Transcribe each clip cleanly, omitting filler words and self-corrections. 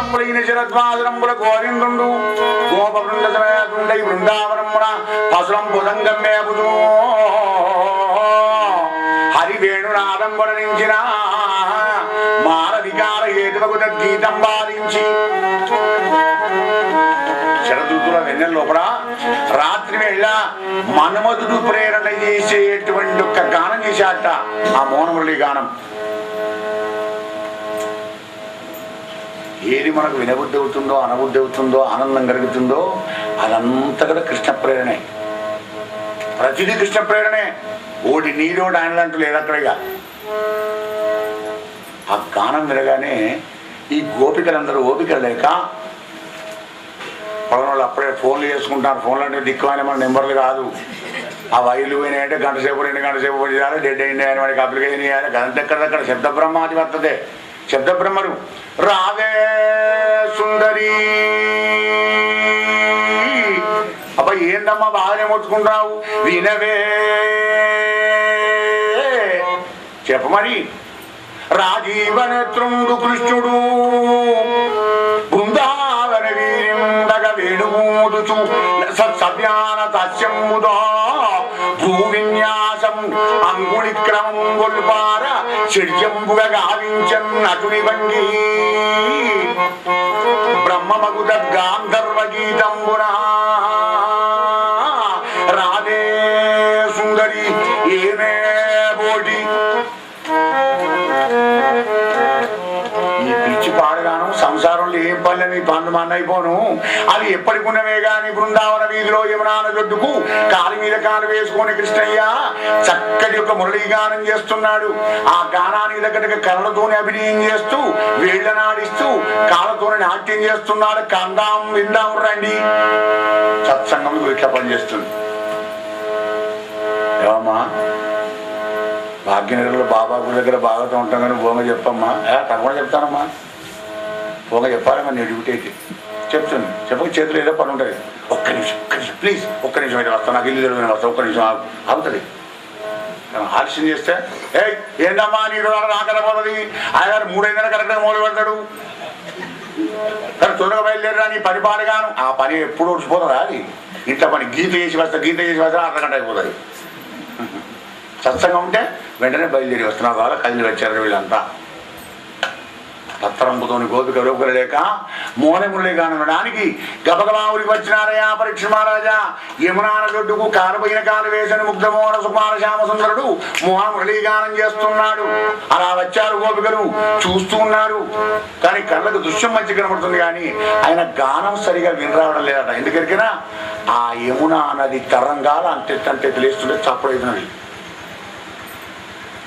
గోత్రంబులైన శరద్వాసరంబుల గోవిందుండు గోపవృంద సమేతుండై బృందావనమున పసురం భుజంగం మేపుతూ హరివేణునాదం వర్ణించిన మానవికార హేతువకు గీతం బాధించి శరదృతుల వెన్నెల లోపల రాత్రి వేళ మన్మధుడు ప్రేరణ చేసేటువంటి ఒక గానం చేశాట ఆ మోహనమురళి గానం. ఏది మనకు వినబుద్ధి అవుతుందో అనబుద్ధి అవుతుందో ఆనందం కలుగుతుందో అదంతా కూడా కృష్ణ ప్రేరణే. ప్రతిదీ కృష్ణ ప్రేరణే. ఓడి నీరోడు ఆయనలంటూ లేదక్కడిగా. ఆ గానం వినగానే ఈ గోపికలందరూ ఓపిక లేక పదనాళ్ళు అప్పుడే ఫోన్లు చేసుకుంటారు. ఫోన్లు అంటే దిక్కువైన మన నెంబర్లు కాదు. ఆ వైర్లు పోయినాయంటే గంట సేపు 2 గంటల సేపు చేయాలి. డెడ్ అయింది అని వాడికి అప్లికేషన్ చేయాలి. గంట ఎక్కడక్కడ శబ్ద బ్రహ్మాది వర్తదే. శబ్ద బ్రహ్మరు రావే సుందరి అబ్బా ఏందమ్మా బాగానే మొత్తుకుంటావు వినవే చెప్పమని రాజీవనేత్రుండు కృష్ణుడు బృందావన వీరిండగ వేణుమూదుచు సత్సవ్యాన తస్యముదో భూవిన్యాసం అంగుళి క్రమం గొల్పార షడ్జంబుగా గావించన్ నటుని వంగి బ్రహ్మమగుద గాంధర్వ గీతంబున రాధే సుందరి ఏమే బోటి. ఈ పిచ్చి పాడగాను సంసారంలో ఏం పనులని పనులు మన్నైపోను. అది ఎప్పటికున్నవే గాని బృందావన వీధిలో యమునా నదొడ్డుకు కాలు మీద కాలు వేసుకొని కృష్ణయ్య చక్కటి ఒక మురళీ గానం చేస్తున్నాడు. ఆ గానానికి తగ్గట్టుగా కళ్ళతోనే అభినయం చేస్తూ వేళ్లనాడిస్తూ కాళ్ళతోనే నాట్యం చేస్తున్నాడు. కందాం విందాం రండి. సత్సంగం ఇట్లా పనిచేస్తుంది. ఏమమ్మా భాగ్యనగర్లో బాబా గుడి దగ్గర భాగవతం ఉంటాం కానీ భోంగ చెప్పమ్మా. తప్పకుండా చెప్తానమ్మా. భోంగ చెప్పాలమ్మా. నేను డ్యూటీ అయితే చెప్తుంది. చెప్పక చేతులు ఏదో పని ఉంటుంది. ఒక్క నిమిషం ప్లీజ్ ఒక్క నిమిషం అయితే వస్తాను. నాకు ఇల్లు తెలియదు వస్తాను. ఒక్క నిమిషం అవుతుంది. ఆలస్యం చేస్తే ఏంటమ్మా నీకు నాకరపోతుంది. ఆయన 3 కరెక్ట్గా మొదలు పెడతాడు. కానీ తొందరగా బయలుదేరా నీ పని పాడగాను. ఆ పని ఎప్పుడు వచ్చిపోతుందా? అది ఇంట్లో పని గీత చేసి వస్తా అర్ధగంట అయిపోతుంది. సత్సంగం ఉంటే వెంటనే బయలుదేరి వస్తున్నా వాళ్ళ కదిలి వచ్చారు వీళ్ళంతా. పత్తరంపుతోని గోపిక లోపల లేక మోనమురళి గానం వినడానికి గబగబా ఊరికి వచ్చినారయ్యా పరీక్ష మహారాజా. యమునా నదొడ్డుకు కాలుపోయిన కాలు వేసిన ముగ్ధమోహన సుకుమార శ్యామ సుందరుడు మోహనమురళి గానం చేస్తున్నాడు. అలా వచ్చారు గోపికలు చూస్తూ ఉన్నారు. కానీ కళ్ళకు దృశ్యం మంచి కనబడుతుంది కానీ ఆయన గానం సరిగా వినరావడం లేదట. ఎందుకరికైనా ఆ యమునా నది తరంగాలు అంతే తెలియస్తుంటే చప్పుడైతున్నది.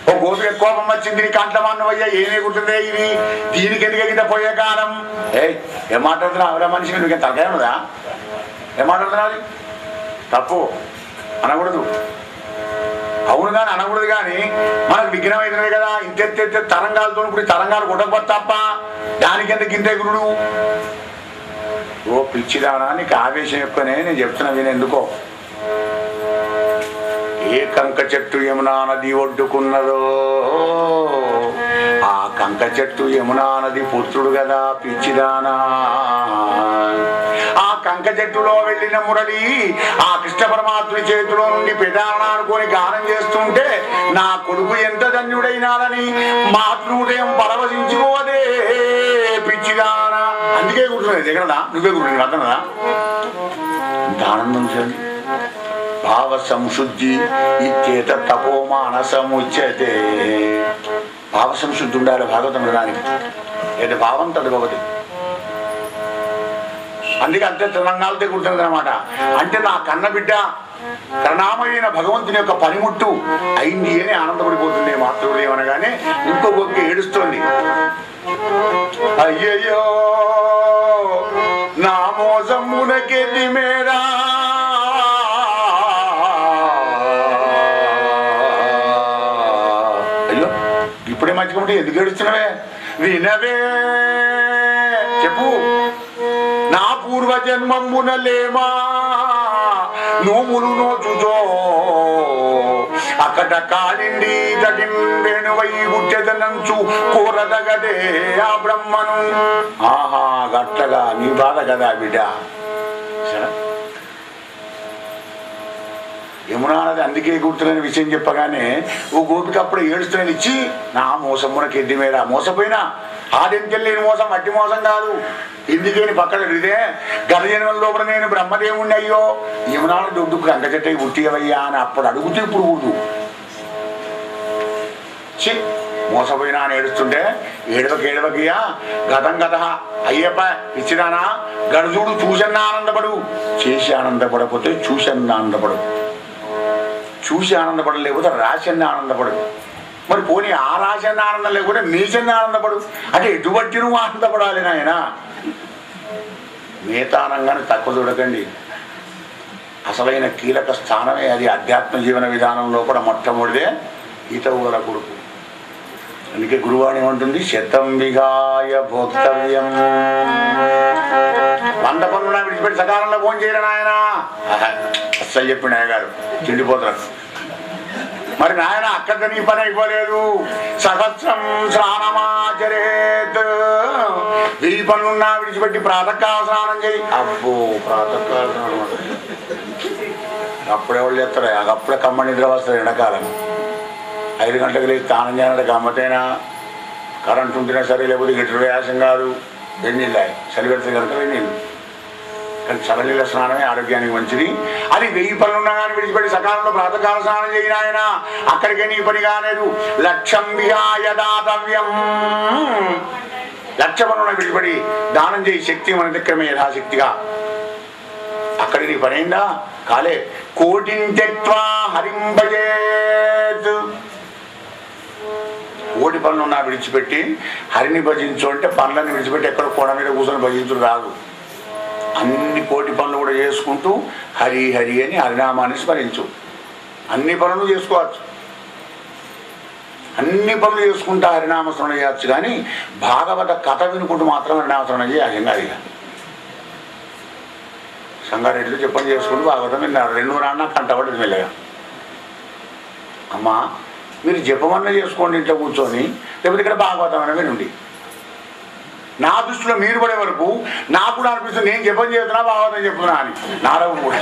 ఓ గోపిక కోపం వచ్చింది. కంటమన్నవయ్యా ఏమే గుర్తుందే ఇది దీనికి ఎందుకు ఎగిట పోయే కాలం. ఏం మాట్లాడుతున్నా అవరా మనిషికి నువ్వు తలకాయ ఉన్నదా? ఏం మాట్లాడుతున్నా? అది తప్పు అనకూడదు. అవును కానీ అనకూడదు. కానీ మనకు విఘ్నం అవుతున్నది కదా. ఇంతెత్తే తరంగాలతో ఇప్పుడు తరంగాలు కొట్టకపోతే తప్ప దానికి ఎందుకు ఇంత గురుడు. ఓ పిచ్చిదానా నీకు ఆవేశం ఎక్కువనే నేను చెప్తున్నా విని ఎందుకో. ఏ కంక చెట్టు యమునా నది ఒడ్డుకున్నదో ఆ కంక చెట్టు యమునా నది పుత్రుడు కదా పిచ్చిదానా. ఆ కంక చెట్టులో వెళ్ళిన మురళి ఆ కృష్ణ పరమాత్ముని చేతిలో నుండి పెదాన అనుకొని గానం చేస్తుంటే నా కొడుకు ఎంత ధన్యుడైనాడని మాతృహృదయం పరవశించుకోదే పిచ్చిదానా. అందుకే కూర్చున్నది జగనదా నువ్వే కూర్చుని అర్థనదా. ఇంత ఆనందం చూడండి. భావ సంశుద్ధి ఇత్యేత తపో మానసముచ్యతే. భావ సంశుద్ధి ఉండాలి భాగవతం వినడానికి. ఏది భావం తదుభవతి. అందుకే అంతే తెలంగాణతో కూర్చుంది అనమాట. అంటే నా కన్న బిడ్డ కరుణామయైన భగవంతుని యొక్క పనిముట్టు అయింది అని ఆనందపడిపోతుంది మాతృహృదయం అనగానే. ఇంకొక ఏడుస్తోంది. అయ్యయ్యో నా మోసమునకెది మేరా ఇప్పుడే మంచిగా ఎందుకు ఏడుస్తున్నావే వినవే చెప్పు. నా పూర్వజన్మమునలేమా నోములు నోచుతో అక్కట కాలిండి తగిన వేణువై గుట్టెదనంచు కూరదగదే ఆ బ్రహ్మను. ఆహా అట్లగా నీ బాధ కదా బిడ్డ. యమునా నది అందుకే గుర్తులేని విషయం చెప్పగానే ఓ గోపిక అప్పుడు ఏడుస్తున్నది ఇచ్చి నా మోసమునకి ఎద్ది మీద మోసపోయినా ఆదెంకెళ్ళిన మోసం మట్టి మోసం కాదు. ఎందుకేని పక్కన ఇదే గర్జనంలో కూడా నేను బ్రహ్మదేవుణ్ణి అయ్యో యమునా దొడ్డుకు అంగచెట్టయి గుర్తివయ్యా అని అప్పుడు అడుగుతూ ఇప్పుడు ఊరు చి మోసపోయినా అని ఏడుస్తుంటే ఏడవకియా గతం గత అయ్యప్ప ఇచ్చినానా గడుజుడు చూసన్న ఆనందపడు, చేసి ఆనందపడకపోతే చూసన్న ఆనందపడు, చూసి ఆనందపడడం లేకపోతే రాసన్న ఆనందపడు. మరి పోనీ ఆ రాసన్న ఆనందం లేకపోతే నీచన్న ఆనందపడు. అంటే ఎటువంటి నువ్వు ఆనందపడాలి నాయన. మిగతానంగానే తక్కువ చూడకండి. అసలైన కీలక స్థానమే అది. అధ్యాత్మ జీవన విధానంలో కూడా మొట్టమొదటిదే ఈతవుగల కొడుకు. అందుకే గురువాణి ఏమంటుంది, శతం విగాయ భోక్తవ్యం. 100 పనులు విడిచిపెట్టి సకాలంలో ఫోన్ చేయరు నాయన అస్సలు చెప్పిండు అయ్యగారు చెండిపోతారు. మరి నాయన అక్కడ నీ పని అయిపోలేదు. సహస్రం స్నానమాచరేత్. 1000 పనులున్నా విడిచిపెట్టి ప్రాతకాల స్నానం చేయి. అబ్బో ప్రాతకాల స్నానం అప్పుడెవరు చేస్తారు? అప్పుడే కమ్మ నిద్ర వస్తారు. ఎండాకాలం 5 గంటలకు లేచి స్నానం చేయాలంటే గమ్మతైనా కరెంట్ ఉంటేనే సరే, లేకపోతే గిటర్ వ్యాసం కాదు. వెన్నీళ్ళు చలి పెడితే కనుక వెన్నీళ్ళు. కానీ చల్లనీళ్ళ స్నానమే ఆరోగ్యానికి మంచిది. అది 1000 పనులున్నా కానీ విడిచిపెట్టి సకాలంలో ప్రాతకాల స్నానం చేయను ఆయన. అక్కడికే నీ పని కాలేదు. లక్ష్యం విహాయ దాతవ్యం. 1,00,000 పనులను విడిచిపెట్టి దానం చేయి. శక్తి మన దగ్గరమే యథాశక్తిగా. అక్కడ నీ పని అయిందా కాలే. కోటింత్యక్త్వా హరింభజేత్. 1,00,000 పనులు ఉన్నా విడిచిపెట్టి హరిని భజించు అంటే పనులను విడిచిపెట్టి ఎక్కడ కోడ మీద కూర్చొని భజించుడు రాదు. అన్ని 1,00,000 పనులు కూడా చేసుకుంటూ హరి హరి అని హరినామాన్ని స్మరించు. అన్ని పనులు చేసుకోవచ్చు, అన్ని పనులు చేసుకుంటా హరినామ స్మరణ చేయవచ్చు. కానీ భాగవత కథ వినుకుంటూ మాత్రం హరినామ స్మరణ చేయాలి. అది సంగారెడ్డిలో చెప్పని చేసుకుంటూ భాగవతం విన్నారు. 2 రాన్న కంటపడి మెల్లగా అమ్మా మీరు జపమన్నా చేసుకోండి ఇంట్లో కూర్చొని, లేకపోతే ఇక్కడ భాగవతం అనే వినండి. నా దృష్టిలో మీరు పడే వరకు నాకు కూడా అనిపిస్తుంది నేను జపం చేస్తున్నా భాగవతం చెప్తున్నా అని. నారాయణ కూడా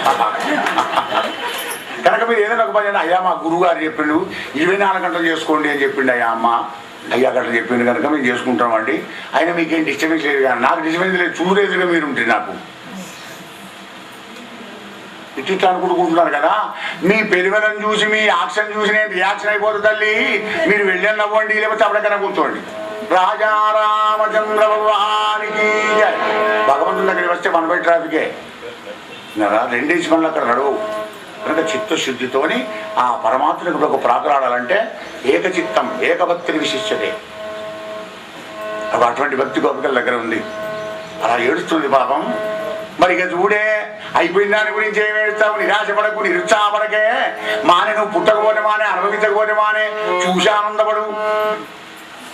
కనుక మీరు ఏదైనా ఒక పని అయ్యా మా గురువు గారు చెప్పిండు 24 గంటలు చేసుకోండి అని చెప్పిండు. అయ్యా అమ్మ అయ్యా గంటలు చెప్పిండు కనుక మేము చేసుకుంటామండి. అయినా మీకేం డిస్టర్బెన్స్ లేదు. కానీ నాకు డిస్టర్బెన్స్ లేదు. చూడేదిగా మీరు ఉంటుంది. నాకు ఇట్లా అనుకుంటున్నారు కదా. మీ పెరుగలను చూసి మీ యాక్షన్ చూసి నేను రియాక్షన్ అయిపోతుంది తల్లి. మీరు వెళ్ళి నవ్వండి, లేకపోతే అప్పటికైనా కూర్చోండి. రాజా రామచంద్ర భగవానికి భగవంతుని దగ్గరికి వస్తే 1 ట్రాఫికే 2 పనులు అక్కడ నడువు. కనుక చిత్తశుద్ధితోని ఆ పరమాత్మకు ఒక ప్రాకులాడాలంటే ఏకచిత్తం ఏకభక్తిని విశిష్టతే. అటువంటి భక్తి గోపికల దగ్గర ఉంది. అలా ఏడుస్తుంది పాపం. మరి ఇక చూడే అయిపోయిన దాని గురించి ఏమి ఏడుస్తావు? నిరాశపడకు, నిరుత్సాహపడకే. మానే నువ్వు పుట్టకపోతే మానే, అనుభవించకపోతే మానే, చూసి ఆనందపడు.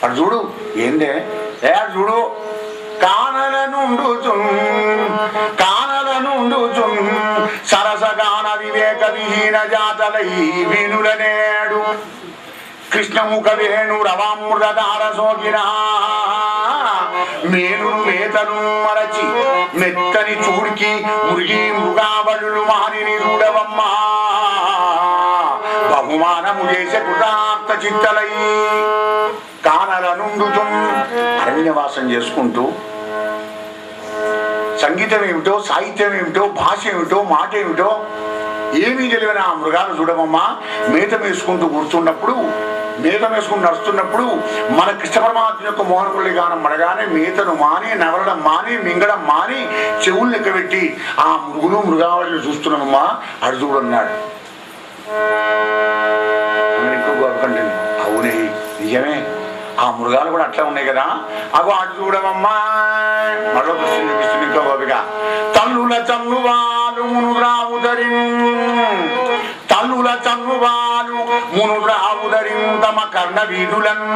అటు చూడు ఏందే చూడు. కానలనుండుచున్ సరసగాన వివేక విహీన జాతలై వినులనేడు కృష్ణముఖ వేణు రవామృతధార సోకినా మేనును మేతను మరచి మెత్తని చూడికి మురిగి మృగాబడులు మానిని చూడవమ్మా బహుమానము చేసే కృతార్థ చిత్తలై. కానలనుండుచున్ అరణ్యవాసం చేసుకుంటూ సంగీతం ఏమిటో, సాహిత్యం ఏమిటో, భాష ఏమిటో, మాట ఏమిటో ఏమీ తెలియని ఆ మృగాలు చూడమమ్మా. మేతం వేసుకుంటూ కూర్చున్నప్పుడు, మేతం వేసుకుని నడుస్తున్నప్పుడు మన కృష్ణ పరమాత్మ యొక్క మోహనమురళి గానం మడగానే మేతను మాని, నవలడం మాని, మింగడం మాని, చెవులు లెక్కబెట్టి ఆ మృగులు మృగావళిని చూస్తున్నామమ్మా. అడు చూడన్నాడు. ఎక్కువ గొప్పకండి. అవునే నిజమే. ఆ మృగాలు కూడా అట్లా ఉన్నాయి కదా. అగో అటు చూడమమ్మా. మరో దృష్టి చూపిస్తుంది ఇంకో గోపిక. తల్లుల చన్నువాలు మునురావుదరి, తల్లుల చన్నువాలు మునురావుదరి తమ కర్ణ వీధులను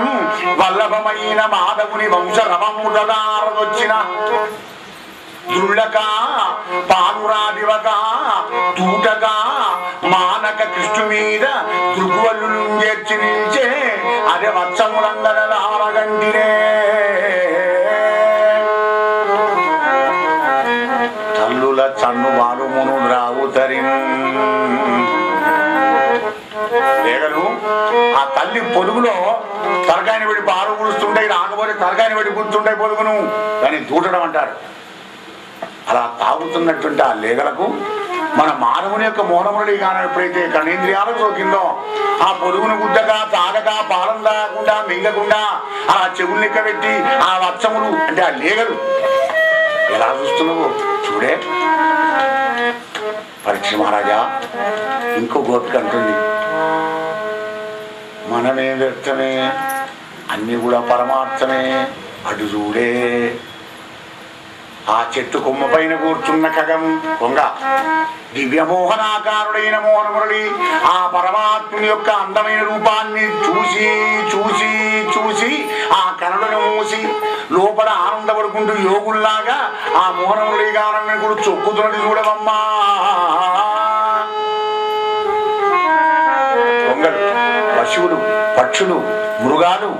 వల్లభమైన మాధవుని వంశ రవముదారదొచ్చిన దుళ్ళక పానురాదివక తూటక మానక కృష్ణు మీద దృగ్వల్లు చేర్చి నిల్చే అదే వత్సములందరలారగంటినే. చన్ను వాలుమును రావుతరి. లేగలు ఆ తల్లి పొదుగులో తలకాయని పెట్టి పాలు కూడుస్తుంటాయి, రాకపోతే తలకాయని పెట్టి కూర్చుంటాయి పొదుగును, కానీ దూటడం అంటారు. అలా తాగుతున్నటువంటి ఆ లేగలకు మన మానవుని యొక్క మోనమురళి గానం ఎప్పుడైతే కర్ణేంద్రియాలకు సోకిందో ఆ పొదుగును గుద్దగా తాగక పాలం తాగకుండా మింగకుండా అలా చెవులు లెక్కబెట్టి ఆ వచ్చములు అంటే ఆ లేగలు ఎలా చూస్తున్నావు చూడే. పరీక్ష మహారాజా ఇంకో గోపిక అంటుంది, మనమే వ్యర్థమే, అన్ని కూడా పరమార్థమే, అటు చూడే. ఆ చెట్టు కొమ్మ పైన కూర్చున్న ఖగం కొంగ దివ్యమోహనాకారుడైన మోహనమురళి ఆ పరమాత్ముని యొక్క అందమైన రూపాన్ని చూసి చూసి చూసి ఆ కనులను మూసి లోపల ఆనందపడుకుంటూ యోగుల్లాగా ఆ మోహనమురళి గానాన్ని కూడా చొక్కుతున్నది చూడవమ్మా. కొంగలు, పశువులు, పక్షులు, మృగాలు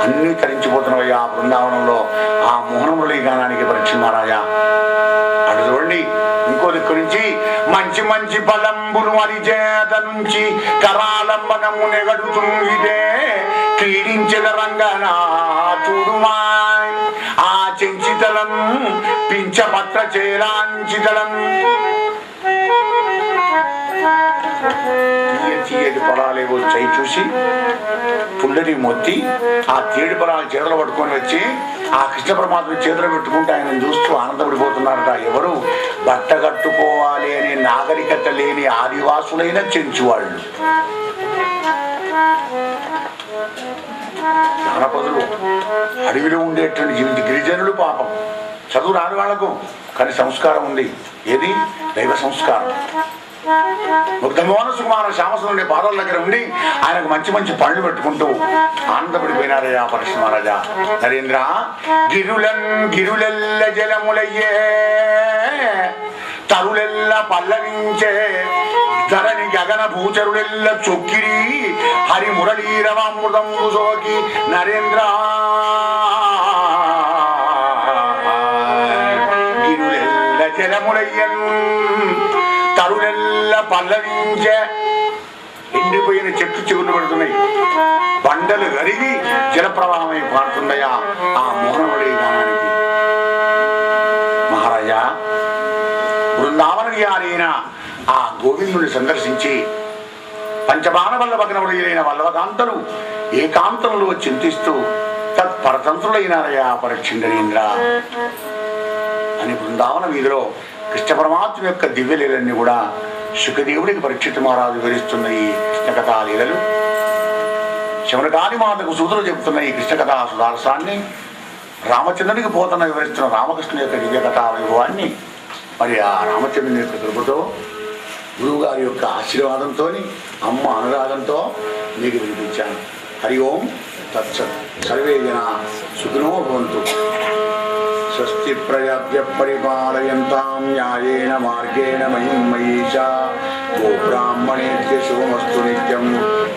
అన్నీ తరించిపోతున్నవయ్యా ఆ బృందావనంలో ఆ మోహనమురళి గానానికి. పరీక్ష మహారాజా అటు చూడండి ఇంకో దిక్కు నుంచి మంచి మంచి పదంబులు అరిచేత నుంచి కరాలంబనము నెగడుతుంగిదే క్రీడించద రంగనా చూడుమా. ఆ చెంచితలం పింఛపత్ర చేరాంచితలం తీయటి పొలాలేవో చేయి చూసి పుల్లని మొత్తి ఆ తేడి పొలాలు చేతులు పట్టుకొని వచ్చి ఆ కృష్ణ పరమాత్మ చేతులు పెట్టుకుంటూ ఆయన చూస్తూ ఆనందపడిపోతున్నారట. ఎవరు? బట్ట కట్టుకోవాలి అనే నాగరికత లేని ఆదివాసులైన చెంచువాళ్ళు, జానపదులు, అడవిలో ఉండేటువంటి జీవిత గిరిజనులు. పాపం చదువు రాని వాళ్లకు కానీ సంస్కారం ఉంది. ఏది? దైవ సంస్కారం. ముగ్ధమోహన సుకుమార శ్యామసుండే పాదాల దగ్గర ఉండి ఆయనకు మంచి మంచి పళ్ళు పెట్టుకుంటూ ఆనందపడిపోయినారయ్యా పరీక్ష మహారాజా. నరేంద్ర గిరులెల్ల జలములయ్యే తరులెల్ల పల్లవించే ధరణి గగన భూచరులెల్ల చొక్కిరి హరి మురళీరవామృతంబు సోకి. నరేంద్ర గిరులెల్ల జలములయ్యన్ తరులెల్ల పల్లవించే ఎండిపోయిన చెట్లు చెవులు పడుతున్నాయి, బండలు కరిగి జలప్రవాహమై పారుతున్నాయా ఆ మోహనమురళి గానానికి. మహారాజా బృందావన విహారైన ఆ గోవిందుని సందర్శించి పంచబాణ వల్లభగ్నములైన వల్లభకాంతలు ఏకాంతంలో చింతిస్తూ తత్పరతంత్రులైనారయ్యా పరీక్షింద్రేంద్ర అని బృందావన వీధిలో కృష్ణ పరమాత్మ యొక్క దివ్యలీలన్నీ కూడా శుకదేవుడికి పరీక్షిత్ మహారాజు వివరిస్తున్న ఈ కృష్ణ కథా లీలలు, శమనకాని మాతకు సూతులు చెబుతున్న ఈ కృష్ణ కథా సుధారసాన్ని, రామచంద్రునికి పోతన వివరిస్తున్న రామకృష్ణ యొక్క దివ్య కథా వైభవాన్ని మరి ఆ రామచంద్రుని యొక్క కృపతో గురువు గారి యొక్క ఆశీర్వాదంతో అమ్మ అనురాగంతో మీకు వినిపించాను. హరి ఓం తత్సత్. సర్వే జనా సుఖినో భవంతు. స్వస్తి ప్రజాభ్య పరిపాలయంతాం న్యాయేన మార్గేణ మహిం మహీషా. గోబ్రాహ్మణేభ్య శుభమస్తు నిత్యం.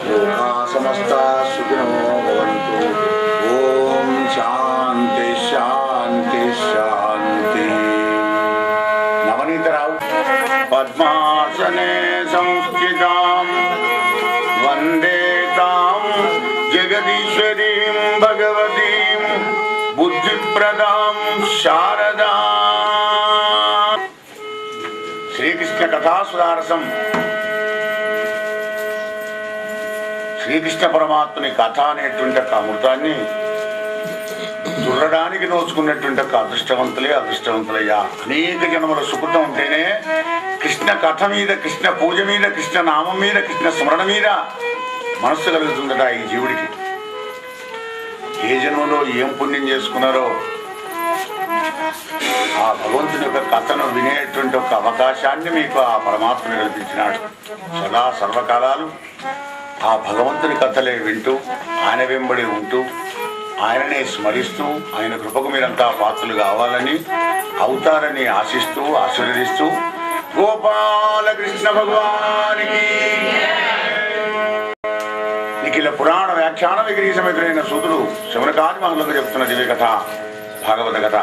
లోకా సమస్తా సుఖినో భవంతు. ఓం శాంతి శాంతి శాంతి. నవనీతరావు పద్మాసనే సంస్థితాం వందే తాం జగదీశ్వరీం భగవతీం బుద్ధిప్రదాం శారదా. శ్రీకృష్ణ కథాసుధారసం. శ్రీకృష్ణ పరమాత్మని కథ అనేటువంటి ఒక అమృతాన్ని చూడడానికి నోచుకున్నటువంటి ఒక అదృష్టవంతులయ్యా. అనేక జన్మల సుకృతం ఉంటేనే కృష్ణ కథ మీద, కృష్ణ పూజ మీద, కృష్ణ నామం మీద, కృష్ణ స్మరణ మీద మనస్సు కలుగుతుందట ఈ జీవుడికి. ఏ జన్మలో ఏం పుణ్యం చేసుకున్నారో ఆ భగవంతుని యొక్క కథను వినేటువంటి ఒక అవకాశాన్ని మీకు ఆ పరమాత్మని కల్పించినాడు. సదా సర్వకాలాలు ఆ భగవంతుని కథలే వింటూ ఆయన వెంబడి ఉంటూ ఆయననే స్మరిస్తూ ఆయన కృపకు మీరంతా పాత్రలు కావాలని, అవుతారని ఆశిస్తూ ఆశీర్వదిస్తూ గోపాలకృష్ణ భగవానికి నిఖిల పురాణ వ్యాఖ్యాన విగ్రహ సమగ్రైన సూతుడు శమనకాది మహులకు చెప్తున్న దివ్య కథ భాగవత కథ.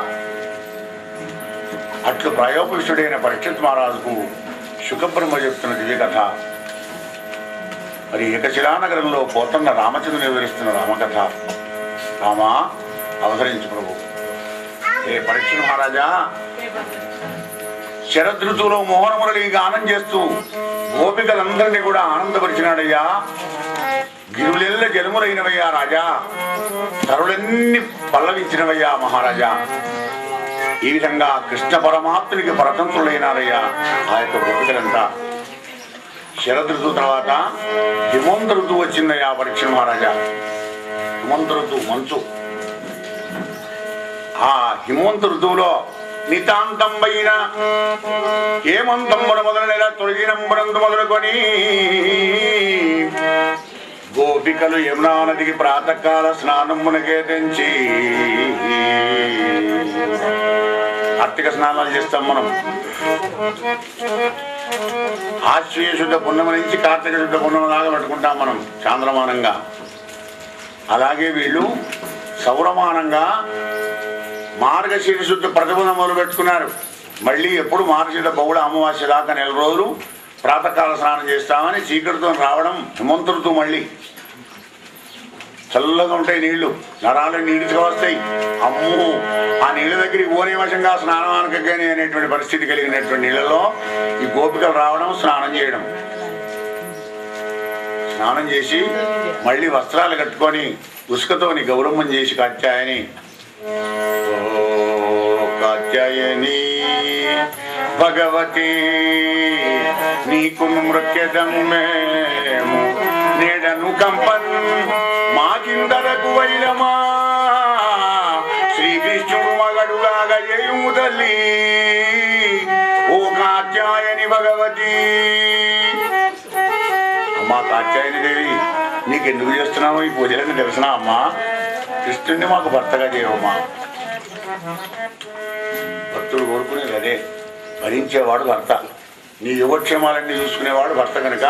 అట్లు ప్రాయోపవిష్టుడైన పరీక్షిత్ మహారాజుకు శుకబ్రహ్మ చెప్తున్న దివ్య కథ. మరి ఏకశిలానగరంలో పోతన్న రామచంద్రుని వివరిస్తున్న రామకథ. రామా అవతరించు ప్రభు. ఏ పరీక్షిత్ మహారాజా, శరదృతువులో మోహనమురళి గానం చేస్తూ గోపికలందరినీ కూడా ఆనందపరిచినాడయ్యా. గిరులెల్ల జలములైనవయ్యా రాజా, తరులన్నీ పల్లవించినవయ్యా మహారాజా. ఈ విధంగా కృష్ణ పరమాత్మునికి పరతంత్రులైనారయ్యా ఆ యొక్క గోపికలంతా. శరదృతువు తర్వాత హిమంత ఋతువు వచ్చిందయ్యా పరీక్ష మహారాజా. హిమంత ఋతువు మంచు. ఆ హిమంత ఋతువులో నితాంతం పైన హేమంతమున మొదలైన తొలగినంబునందు మొదలుకొని గోపికలు యమునా నదికి ప్రాతకాల స్నానమునకే తెంచి కార్తీక స్నానాలు చేస్తాం మనం. ఆశ్వీయ శుద్ధ పుణ్యమ నుంచి కార్తీక శుద్ధ పుణ్యమ దాకా పెట్టుకుంటాం మనం చాంద్రమానంగా. అలాగే వీళ్ళు సౌరమానంగా మార్గశీర్ష శుద్ధ ప్రతిపద మొదలు పెట్టుకున్నారు. మళ్ళీ ఎప్పుడు మార్గశీర్ష బహుళ అమావాస్య దాకా 4 రోజులు ప్రాతకాల స్నానం చేస్తామని చీకటితో రావడం హిమంత ఋతువు. మళ్ళీ చల్లగా ఉంటాయి నీళ్లు, నరాలు నీటిగా వస్తాయి. అమ్ము ఆ నీళ్ళ దగ్గరికి ఓనే వశంగా స్నానానికని అనేటువంటి పరిస్థితి కలిగినటువంటి నీళ్ళలో ఈ గోపికలు రావడం, స్నానం చేయడం. స్నానం చేసి మళ్ళీ వస్త్రాలు కట్టుకొని ఉసుకతోని గౌరవం చేసి కాత్యాయని కాత్యాయని భగవతి నీకు మృక్యదం మేము నేడను కంపన్ మాకిందరకు వైరమా శ్రీకృష్ణుడు మగడుగాగ ఏయుము తల్లి ఓ కాత్యాయని భగవతి. అమ్మా కాత్యాయని దేవి, నీకెందుకు చేస్తున్నావు ఈ పూజలని తెలిసినా అమ్మా? కృష్ణుడిని మాకు భర్తగా చేయవమ్మా. భక్తుడు కోరుకునేది అదే, భరించేవాడు భర్త, నీ యోగక్షేమాలన్నీ చూసుకునేవాడు భర్త కనుక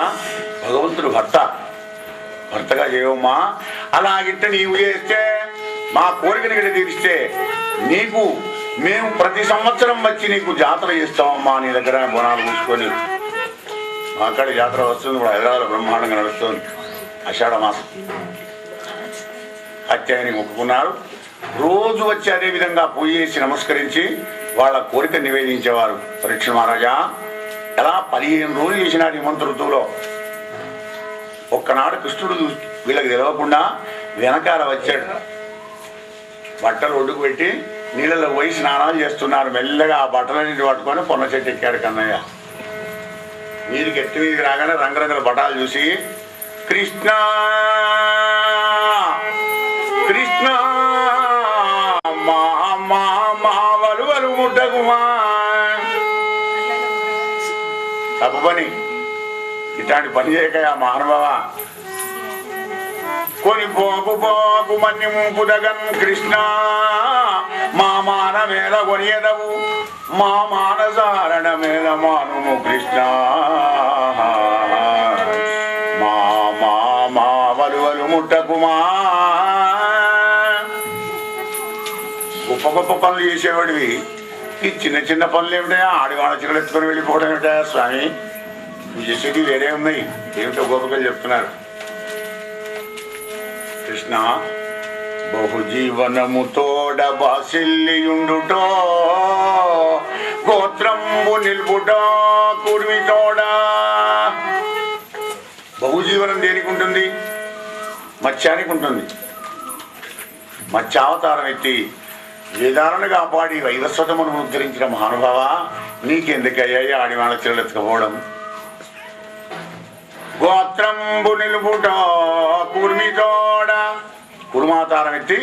భగవంతుడు భర్తగా చేయవమ్మా. అలాగిట్ట నీవు చేస్తే మా కోరికని గడి తీరిస్తే నీకు మేము ప్రతి సంవత్సరం వచ్చి నీకు జాతర చేస్తామమ్మా. నీ దగ్గర బోనాలు పూసుకొని మా అక్కడ జాతర వస్తుంది. ఇప్పుడు హైదరాబాద్ బ్రహ్మాండంగా నడుస్తుంది. ఆషాఢ మాసం హత్యాయని మొక్కుకున్నారు. రోజు వచ్చి అదే విధంగా పూజ చేసి నమస్కరించి వాళ్ళ కోరిక నివేదించేవారు. పరీక్ష మహారాజా ఎలా 15 రోజులు చేసినాడు హిమంత ఋతువులో. ఒక్కనాడు కృష్ణుడు వీళ్ళకి తెలవకుండా వెనకాల వచ్చాడు. బట్టలు ఒడ్డుకు పెట్టి నీళ్ళలో పోయి స్నానాలు చేస్తున్నారు. మెల్లగా ఆ బట్టలన్నింటి పట్టుకొని పొన్న చెట్టు ఎక్కాడు కన్నయ్య. నీళ్ళకి ఎత్తి మీదకి రాగానే రంగురంగుల బట్టాలు చూసి కృష్ణ కృష్ణ వలువలు ముట్టకుమా. తప్పు పని, ఇట్లాంటి పని చేయక మహానుభావ. కొని పోకు పోకు మన్యము దగన్ కృష్ణ మా మాన మేల కొనియదవు మా మానసారణ మేల మానుము కృష్ణ మా మా మా వలువలు ముట్టకుమా. గొప్ప గొప్ప పనులు చేసేవాడివి, ఈ చిన్న చిన్న పనులు ఏమిటయా? ఆడివాళ్ళ చిరలు ఎత్తుకొని వెళ్ళిపోవడం ఏమిటయా స్వామి? నువ్వు చేసేది వేరే ఉన్నాయి. ఏమిటో గోపికలు చెప్తున్నారు. కృష్ణ బహుజీవనము తోడ బాసిల్లియుండుటో గోత్రంబు నిల్పుటో కుర్మి తోడ. బహుజీవనం దేనికి ఉంటుంది? మత్స్యానికి ఉంటుంది. మత్స్యావతారం ఎత్తి వేదాలను కాపాడి వైవస్వతమును ఉద్ధరించిన మహానుభావ, నీకెందుకయ్యాయి ఆడివాళ్ళ చిరలు ఎత్తుకపోవడం? గోత్రంబు నిలుపుటో కుర్మితోడ. కురుమాతారం ఎత్తి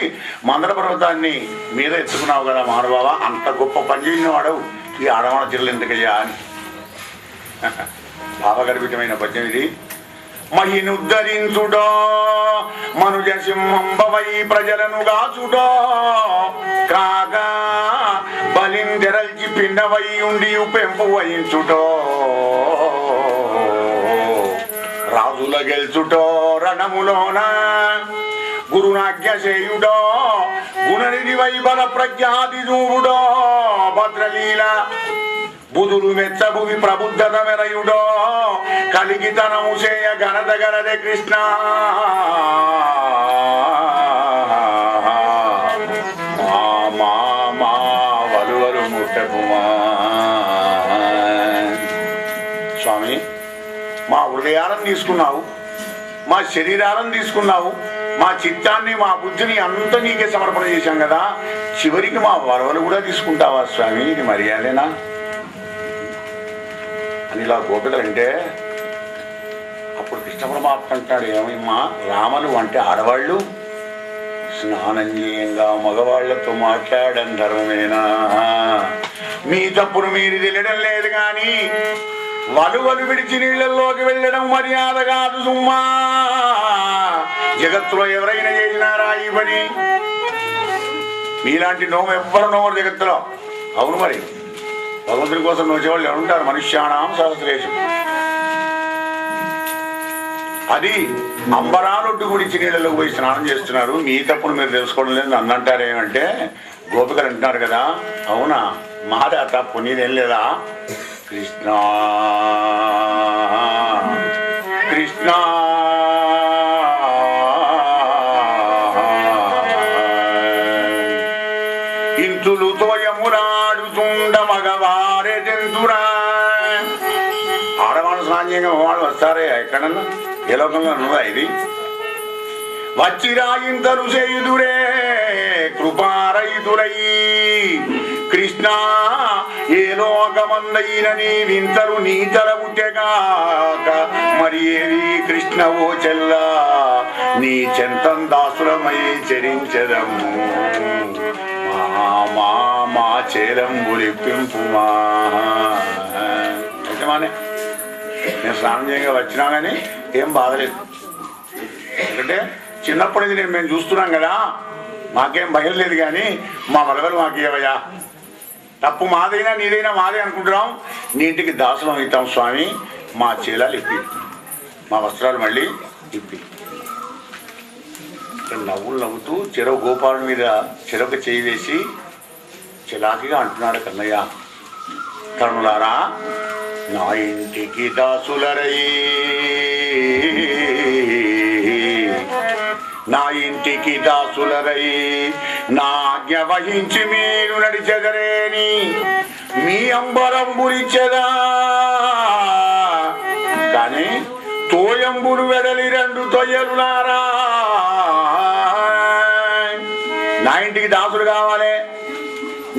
మందర పర్వతాన్ని మీద ఎత్తుకున్నావు కదా మహానుభావ, అంత గొప్ప పని చేసిన వాడవు, ఈ ఆడవాళ్ళ చిరలు ఎందుకయ్యా అని భావగర్భితమైన పద్యం ఇది. మహినుద్ధరించుడో మనుజ సింహంబవై ప్రజలను గాచుడో కాగా బలిందెరల్చి పిండవై ఉండి పెంపు వహించుటో రాజుల గెల్చుటో రణములోన గురునాజ్ఞ చేయుడో గుణనిధి వైబల ప్రజ్ఞాది దూరుడో భద్రలీ లీల బుధులు మెచ్చభువి ప్రబుద్ధత మెరయుడో కలిగితనము చేయ ఘనత గరదే కృష్ణ మా వలువలు ముట్టకుమా. స్వామి, మా హృదయాలను తీసుకున్నావు, మా శరీరాలను తీసుకున్నావు, మా చిత్తాన్ని మా బుద్ధిని అంతా నీకే సమర్పణ చేశాం కదా, చివరికి మా వరవలు కూడా తీసుకుంటావా స్వామి? ఇది మర్యాదేనా అని ఇలా గోపికలంటే అప్పుడు కృష్ణ పరమాత్మ అంటాడు, ఏమమ్మా రామలు అంటే ఆడవాళ్ళు స్నానం చేయంగా మగవాళ్లతో మాట్లాడడం ధర్మమేనా? మీ తప్పును మీరు తెలియడం లేదు కానీ వలువలు విడిచి నీళ్లలోకి వెళ్ళడం మర్యాద కాదు సుమ్మా. జగత్తులో ఎవరైనా చేసినారా ఈ పని? మీలాంటి నోము ఎవ్వరు నోమరు జగత్తులో. అవును, మరి భగవంతుని కోసం నోచేవాళ్ళు ఎవరుంటారు? మనుష్యానాం సహస్రేషు. అది అంబరాలొడ్డు గురించి నీళ్ళలోకి పోయి స్నానం చేస్తున్నారు, మీ తప్పును మీరు తెలుసుకోవడం లేదు నన్ను అంటారేమంటే గోపికలు అంటున్నారు కదా. అవునా, మాదా తప్పు, నీదేం లేదా? కృష్ణ కృష్ణ ఇంతులు తోయములాడుతుండ మగవారే జంతురా. ఆడవాళ్ళు స్నానం చేయగా వాళ్ళు వస్తారే ఎక్కడన్నా? ఏ లోకంలో ఉన్నదా ఇది? వచ్చిరాయింతలు చేయుదురే కృపారయుదురై కృష్ణ ఏ లోకమందైన నీ వింతలు నీతల ఉట్టెగాక మరి ఏది కృష్ణ ఓ చెల్ల నీ చెంతం దాసులమై చరించదము మా మా చేలంబులిప్పింపుమా. నిజమానే నేను స్నానం చేయగా వచ్చినా కానీ ఏం బాధలేదు, ఎందుకంటే చిన్నప్పుడు ఇది మేము చూస్తున్నాం కదా, మాకేం భయం లేదు. కానీ మా వలవలు మాకేవయ్యా, తప్పు మాదైనా నీదైనా మాదే అనుకుంటున్నాం, నీ ఇంటికి దాసులం అవుతాం స్వామి, మా చీలాలు ఇప్పి, మా వస్త్రాలు మళ్ళీ ఇప్పి. నవ్వులు నవ్వుతూ చెరవ గోపాల మీద చెరొక చేయి వేసి చిలాకిగా అంటున్నాడు కన్నయ్య, కర్ణులారా నా ఇంటికి దాసులరై నా ఇంటికి దాసులరై నా ఆజ్ఞ వహించి మీరు నడిచెదరేని మీ అంబరంబులిచెదా కానీ తోయంబులు వెడలి రెండు తొయ్యలులారా. నా ఇంటికి దాసులు కావాలి,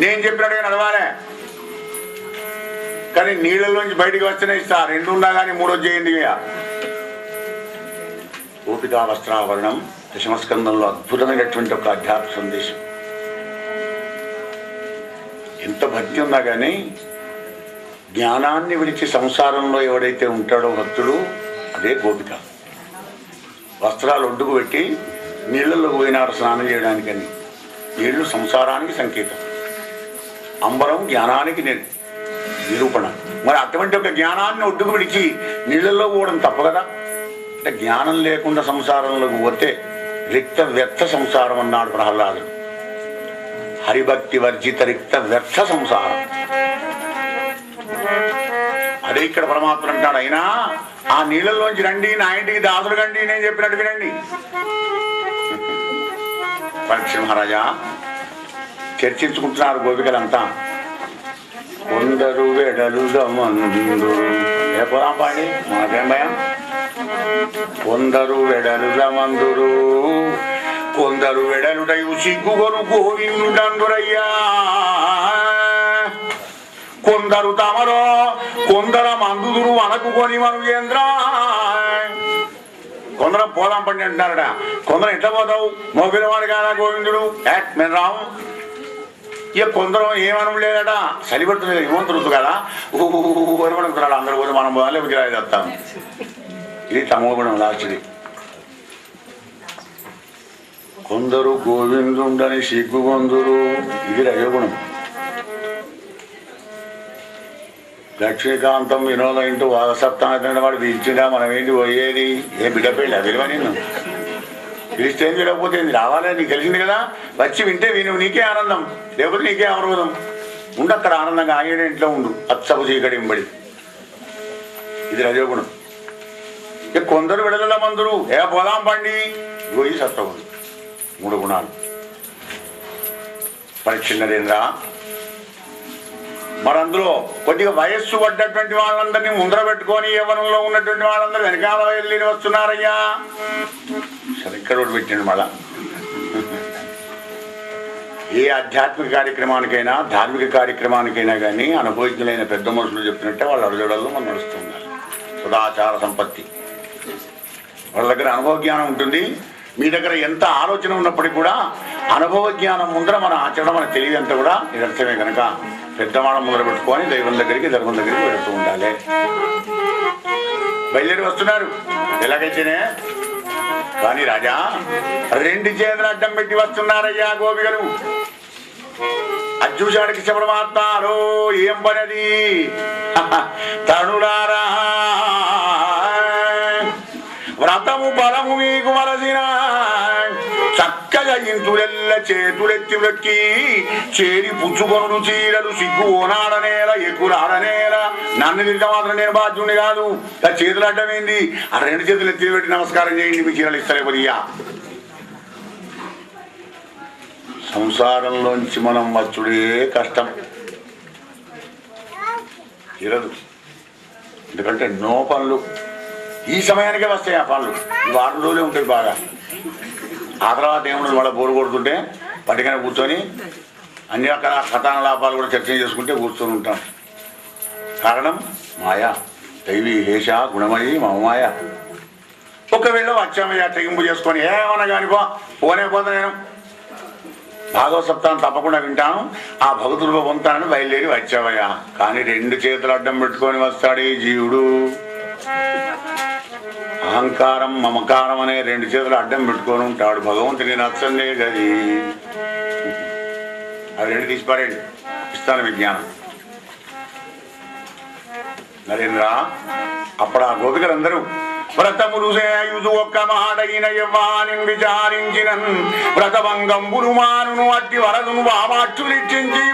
నేను చెప్పినట్టుగా నడవాలి, కానీ నీళ్ళలోంచి బయటికి వచ్చిన ఇస్తా. రెండు ఉన్నా కానీ మూడో చేయండి. గోపికా వస్త్రావరణం దశమస్కందంలో అద్భుతమైనటువంటి ఒక అధ్యాత్మ సందేశం. ఎంత భక్తి ఉన్నా కానీ జ్ఞానాన్ని విడిచి సంసారంలో ఎవడైతే ఉంటాడో భక్తుడు, అదే గోపిక. వస్త్రాలు ఒడ్డుకు పెట్టి నీళ్ళల్లో పోయినారు స్నానం చేయడానికని. నీళ్లు సంసారానికి సంకేతం, అంబరం జ్ఞానానికి నిరూపణ. మరి అటువంటి ఒక జ్ఞానాన్ని ఒడ్డుకు విడిచి నీళ్ళల్లో పోవడం తప్పు కదా. అంటే జ్ఞానం లేకుండా సంసారంలోకి పోతే రిక్త వ్యర్థ సంసారం అన్నాడు ప్రహ్లాదుడు. హరిభక్తి వర్జిత రిక్త వ్యర్థ సంసారం. అదే ఇక్కడ పరమాత్మ అంటాడు, అయినా ఆ నీళ్ళల్లోంచి రండి, నా ఇంటికి దాసులు కండి, నేను చెప్పినట్టు వినండి. పరీక్ష మహారాజా చర్చించుకుంటున్నారు గోపికలంతా. కొందరు వెడలుగా మందు ఏ పోదాం పాడి మాకేం భయం. కొందరు వెడలుగా మందురు కొందరు వెడలుటయు సిగ్గుగొరు గోవిందుడందురయ్యా. కొందరు తమరో కొందర మందుదురు అనకుకొని మనుగేంద్ర. కొందరం పోదాం పండి అంటున్నారట. కొందరం ఎట్లా పోతావు, మోపిలవాడు కాదా గోవిందుడు, మేము రాము. ఇక కొందరం ఏమనం లేదట, చలిపెడుతుంది హిమంత ఋతు కదా, ఊరుకున్నాడు. అందరూ పోతే మనం పోదాలే విగ్రహాలు తెస్తాము. ఇది తమోగుణం లాస్టుది. కొందరు గోవిందుండని సిగ్గుగొందురు, ఇది రజోగుణం. లక్ష్మీకాంతం వినోదం ఇంటూ వాగసప్తాన వాడు పిలిచిందా, మనం ఏంటి పోయేది, ఏ బిడ్డ పెళ్ళి అదిలివా నిన్ను పిలిస్తే ఏం లేకపోతే ఏంది రావాలని నీకు తెలిసింది కదా. వచ్చి వింటే విను, నీకే ఆనందం, లేకపోతే నీకే అవరోధం. ఉండు అక్కడ ఆనందంగా ఆయన ఇంట్లో ఉండు, అచ్చపు చీకడింబడి. ఇది రజోగుణం. ఇక కొందరు విడదల మందురు పోదాం పండి, గోయి సత్వగుణం. 3 గుణాలు. పరీక్షన్నదేంద్రా, మరి అందులో కొద్దిగా వయస్సు పడ్డటువంటి వాళ్ళందరినీ ముందర పెట్టుకొని యవ్వనంలో ఉన్నటువంటి వాళ్ళందరూ వెనకాల వెళ్ళి వస్తున్నారయ్యా. సరే ఇక్కడ పెట్టండి. మళ్ళా ఏ ఆధ్యాత్మిక కార్యక్రమానికైనా ధార్మిక కార్యక్రమానికైనా కానీ అనుభవజ్ఞులైన పెద్ద మనుషులు చెప్పినట్టే వాళ్ళు అడుగుదలలో మనం నడుస్తున్నారు. సదాచార సంపత్తి. వాళ్ళ దగ్గర అనుభవ జ్ఞానం ఉంటుంది. మీ దగ్గర ఎంత ఆలోచన ఉన్నప్పటికీ కూడా అనుభవ జ్ఞానం ముందర మన ఆచరణ మన తెలివి అంతా కూడా నిరర్థమే కనుక పెద్దవాళ్ళ ముందర పెట్టుకొని దైవం దగ్గరికి ధర్మం దగ్గరికి వెళుతూ ఉండాలి. బయలుదేరి వస్తున్నారు ఎలాగైతేనే. కానీ రాజా 2 చేతులు అడ్డం పెట్టి వస్తున్నారయ్యా గోపికలు. అది చూశాడు కృష్ణ పరమాత్మ. ఏం పనది తరుణారా, వ్రతము బలము మీకు వలసిన చక్కగా ఇంతులెల్ల చేతులెత్తి వ్రక్కి చేరి పుచ్చుకొనుడు చీరలు సిగ్గు ఓనాడనేల ఎక్కులాడనేల. నన్ను తిరిగి మాత్రం నేను బాధ్యుని కాదు. చేతులు అడ్డమైంది. ఆ 2 చేతులు ఎత్తి పెట్టి నమస్కారం చేయండి, మీ చీరలు ఇస్తలే కొద్దిగా. సంసారంలోంచి మనం వచ్చుడే కష్టం తీరదు. ఎందుకంటే ఎన్నో పనులు ఈ సమయానికే వస్తాయి. ఆ పనులు ఈ 4 రోజులే ఉంటుంది బాగా. ఆ తర్వాత ఏముండదు. వాళ్ళ బోరు కొడుతుంటే పట్టుకనే కూర్చొని అన్ని రకాల కథాన లాభాలు కూడా చర్చ చేసుకుంటే కూర్చొని ఉంటాం. కారణం మాయా, దైవీ హేష గుణమయి మమమాయ. ఒకవేళ వచ్చామయ్యా తెగింపు చేసుకొని ఏమన్నా కానీ పోనే పోతా నేను భాగవత సప్తాహం తప్పకుండా వింటాను, ఆ భగతులుగా పొందుతానని బయలుదేరి వచ్చావయ్యా. కానీ 2 చేతులు అడ్డం పెట్టుకొని వస్తాడు ఈ జీవుడు. అహంకారం మమకారం అనే 2 చేతులు అడ్డం పెట్టుకొని ఉంటాడు. భగవంతుని నచ్చందే గది. అవి 2 తీసిపారేండి, ఇస్తాను విజ్ఞానం. నరేంద్ర అప్పుడు ఆ గోపికలందరూ వ్రతములు సేయుదు ఒక్క మాడైన యవ్వాని విచారించిన వ్రతభంగంబులు మానును అట్టి వరదును వామాక్షులిచ్చించి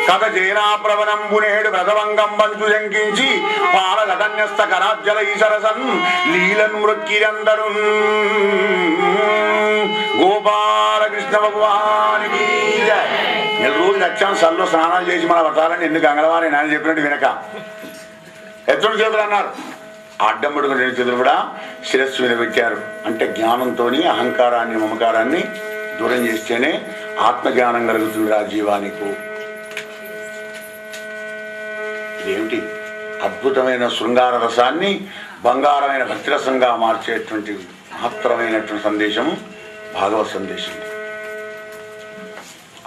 కథ చేరా ప్రవనంబునేడు వ్రతభంగం బంచు శంకించి పాలగన్యస్త కరాజ్జల ఈసరసన్ లీలను మృక్కిరందరు. గోపాలకృష్ణ భగవానికి 4 రోజులు వచ్చాం. సల్లో స్నానాలు చేసి మన వ్రతాలని ఎందుకు అంగళవారి నాయన చెప్పినట్టు వినక ఎత్తుడు చేతులు అన్నారు. అడ్డం పెట్టుకుని 2 చేతులు కూడా శిరస్సు మీద పెట్టారు. అంటే జ్ఞానంతో అహంకారాన్ని మమకారాన్ని దూరం చేస్తేనే ఆత్మజ్ఞానం కలుగుతుంది ఆ జీవానికి. ఇదేమిటి అద్భుతమైన శృంగార రసాన్ని బంగారమైన భక్తిరసంగా మార్చేటువంటి మహత్తరమైనటువంటి సందేశం భాగవత సందేశం.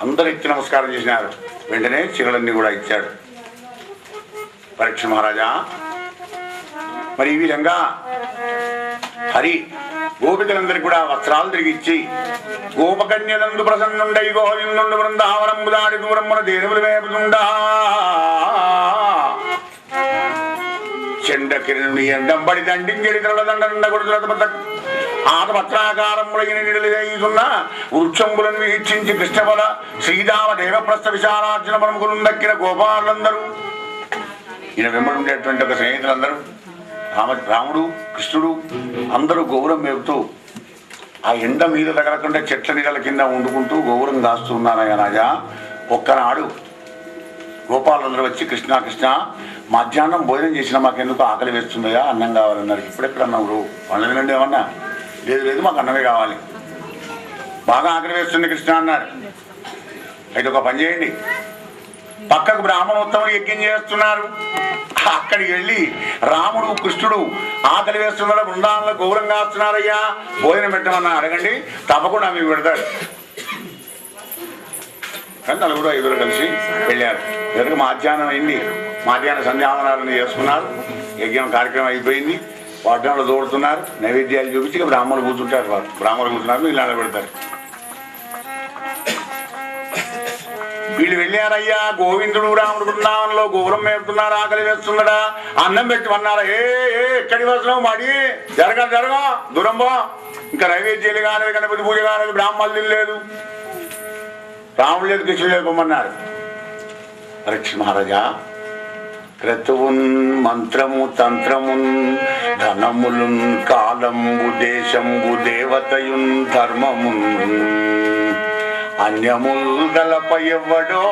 అందరూ ఎత్తి నమస్కారం చేసినారు. వెంటనే చీరలన్నీ కూడా ఇచ్చాడు. పరీక్ష మహారాజా, మరి ఈ విధంగా హరి గోపికలందరికీ కూడా వస్త్రాలు తిరిగిచ్చి గోపకన్యనందు ప్రసన్నుండై గోవిందుండు బృందావనంబు దాడి దూరమున దేనువులు వేపుతుండా చెండ కిరణుని ఎండంబడి దండింగడి దండ కొడుతున్న ఆతపత్రాకారములైన నిడులున్న వృక్షంబులను వీక్షించి కృష్ణబల శ్రీరామ దేవప్రస్థ విశాలార్జున ప్రముఖులు దక్కిన గోపాలందరూ ఈయన వెంబడి ఉండేటువంటి ఒక స్నేహితులందరూ రాముడు కృష్ణుడు అందరూ గోవురం మేపుతూ ఆ ఎండ మీద తగలకుండా చెట్ల నీడల కింద వండుకుంటూ గోవురం కాస్తూ ఉన్నారయ్యా రాజా. ఒక్కనాడు గోపాలందరూ వచ్చి కృష్ణ కృష్ణ మధ్యాహ్నం భోజనం చేసినా మాకెందుకు ఆకలి వేస్తుందయా, అన్నం కావాలన్నారు. ఇప్పుడెక్కడ అన్నావు పండ్ల తినండి ఏమన్నా? లేదు లేదు మాకు అన్నమే కావాలి, బాగా ఆకలి వేస్తుంది కృష్ణ అన్నారు. అయితే ఒక పని చేయండి, పక్కకు బ్రాహ్మణోత్తములు యజ్ఞం చేస్తున్నారు, అక్కడికి వెళ్ళి రాముడు కృష్ణుడు ఆకలి వేస్తున్నారు, బృందాలలో గౌరవంగా వస్తున్నారయ్యా, భోజనం పెట్టమన్నా అడగండి, తప్పకుండా మీకు పెడతాడు. కానీ 4-5 కలిసి వెళ్ళారు. ఎదురు మధ్యాహ్నం అయింది, మధ్యాహ్నం సంధ్యావనాలను చేసుకున్నారు, యజ్ఞం కార్యక్రమం అయిపోయింది, పట్టణంలో దూడుతున్నారు, నైవేద్యాలు చూపించి బ్రాహ్మణులు కూర్చుంటారు. వారు బ్రాహ్మణులు కూర్చున్నారు, వీళ్ళు పెడతారు. వీళ్ళు వెళ్ళారయ్యా, గోవిందుడు రాముడు బృందావనంలో గోవురం మేపుతున్నారు, ఆకలి వేస్తున్నాడా, అన్నం పెట్టి అన్నారా. ఎక్కడికి వస్తున్నావు మాడి, జరగ దూరంబో, ఇంకా నైవేద్యాలు కాలేదు, గణపతి పూజ కాలేదు, బ్రాహ్మణులు తినలేదు. రాముడు లేదు కృష్ణుడు లేదు పొమ్మన్నారు. పరీక్ష మహారాజా, క్రతువున్ మంత్రము తంత్రమున్ ధనములున్ కాలంబు దేశంబు దేవతయున్ ధర్మమున్ అన్యముల్ గలప ఎవ్వడో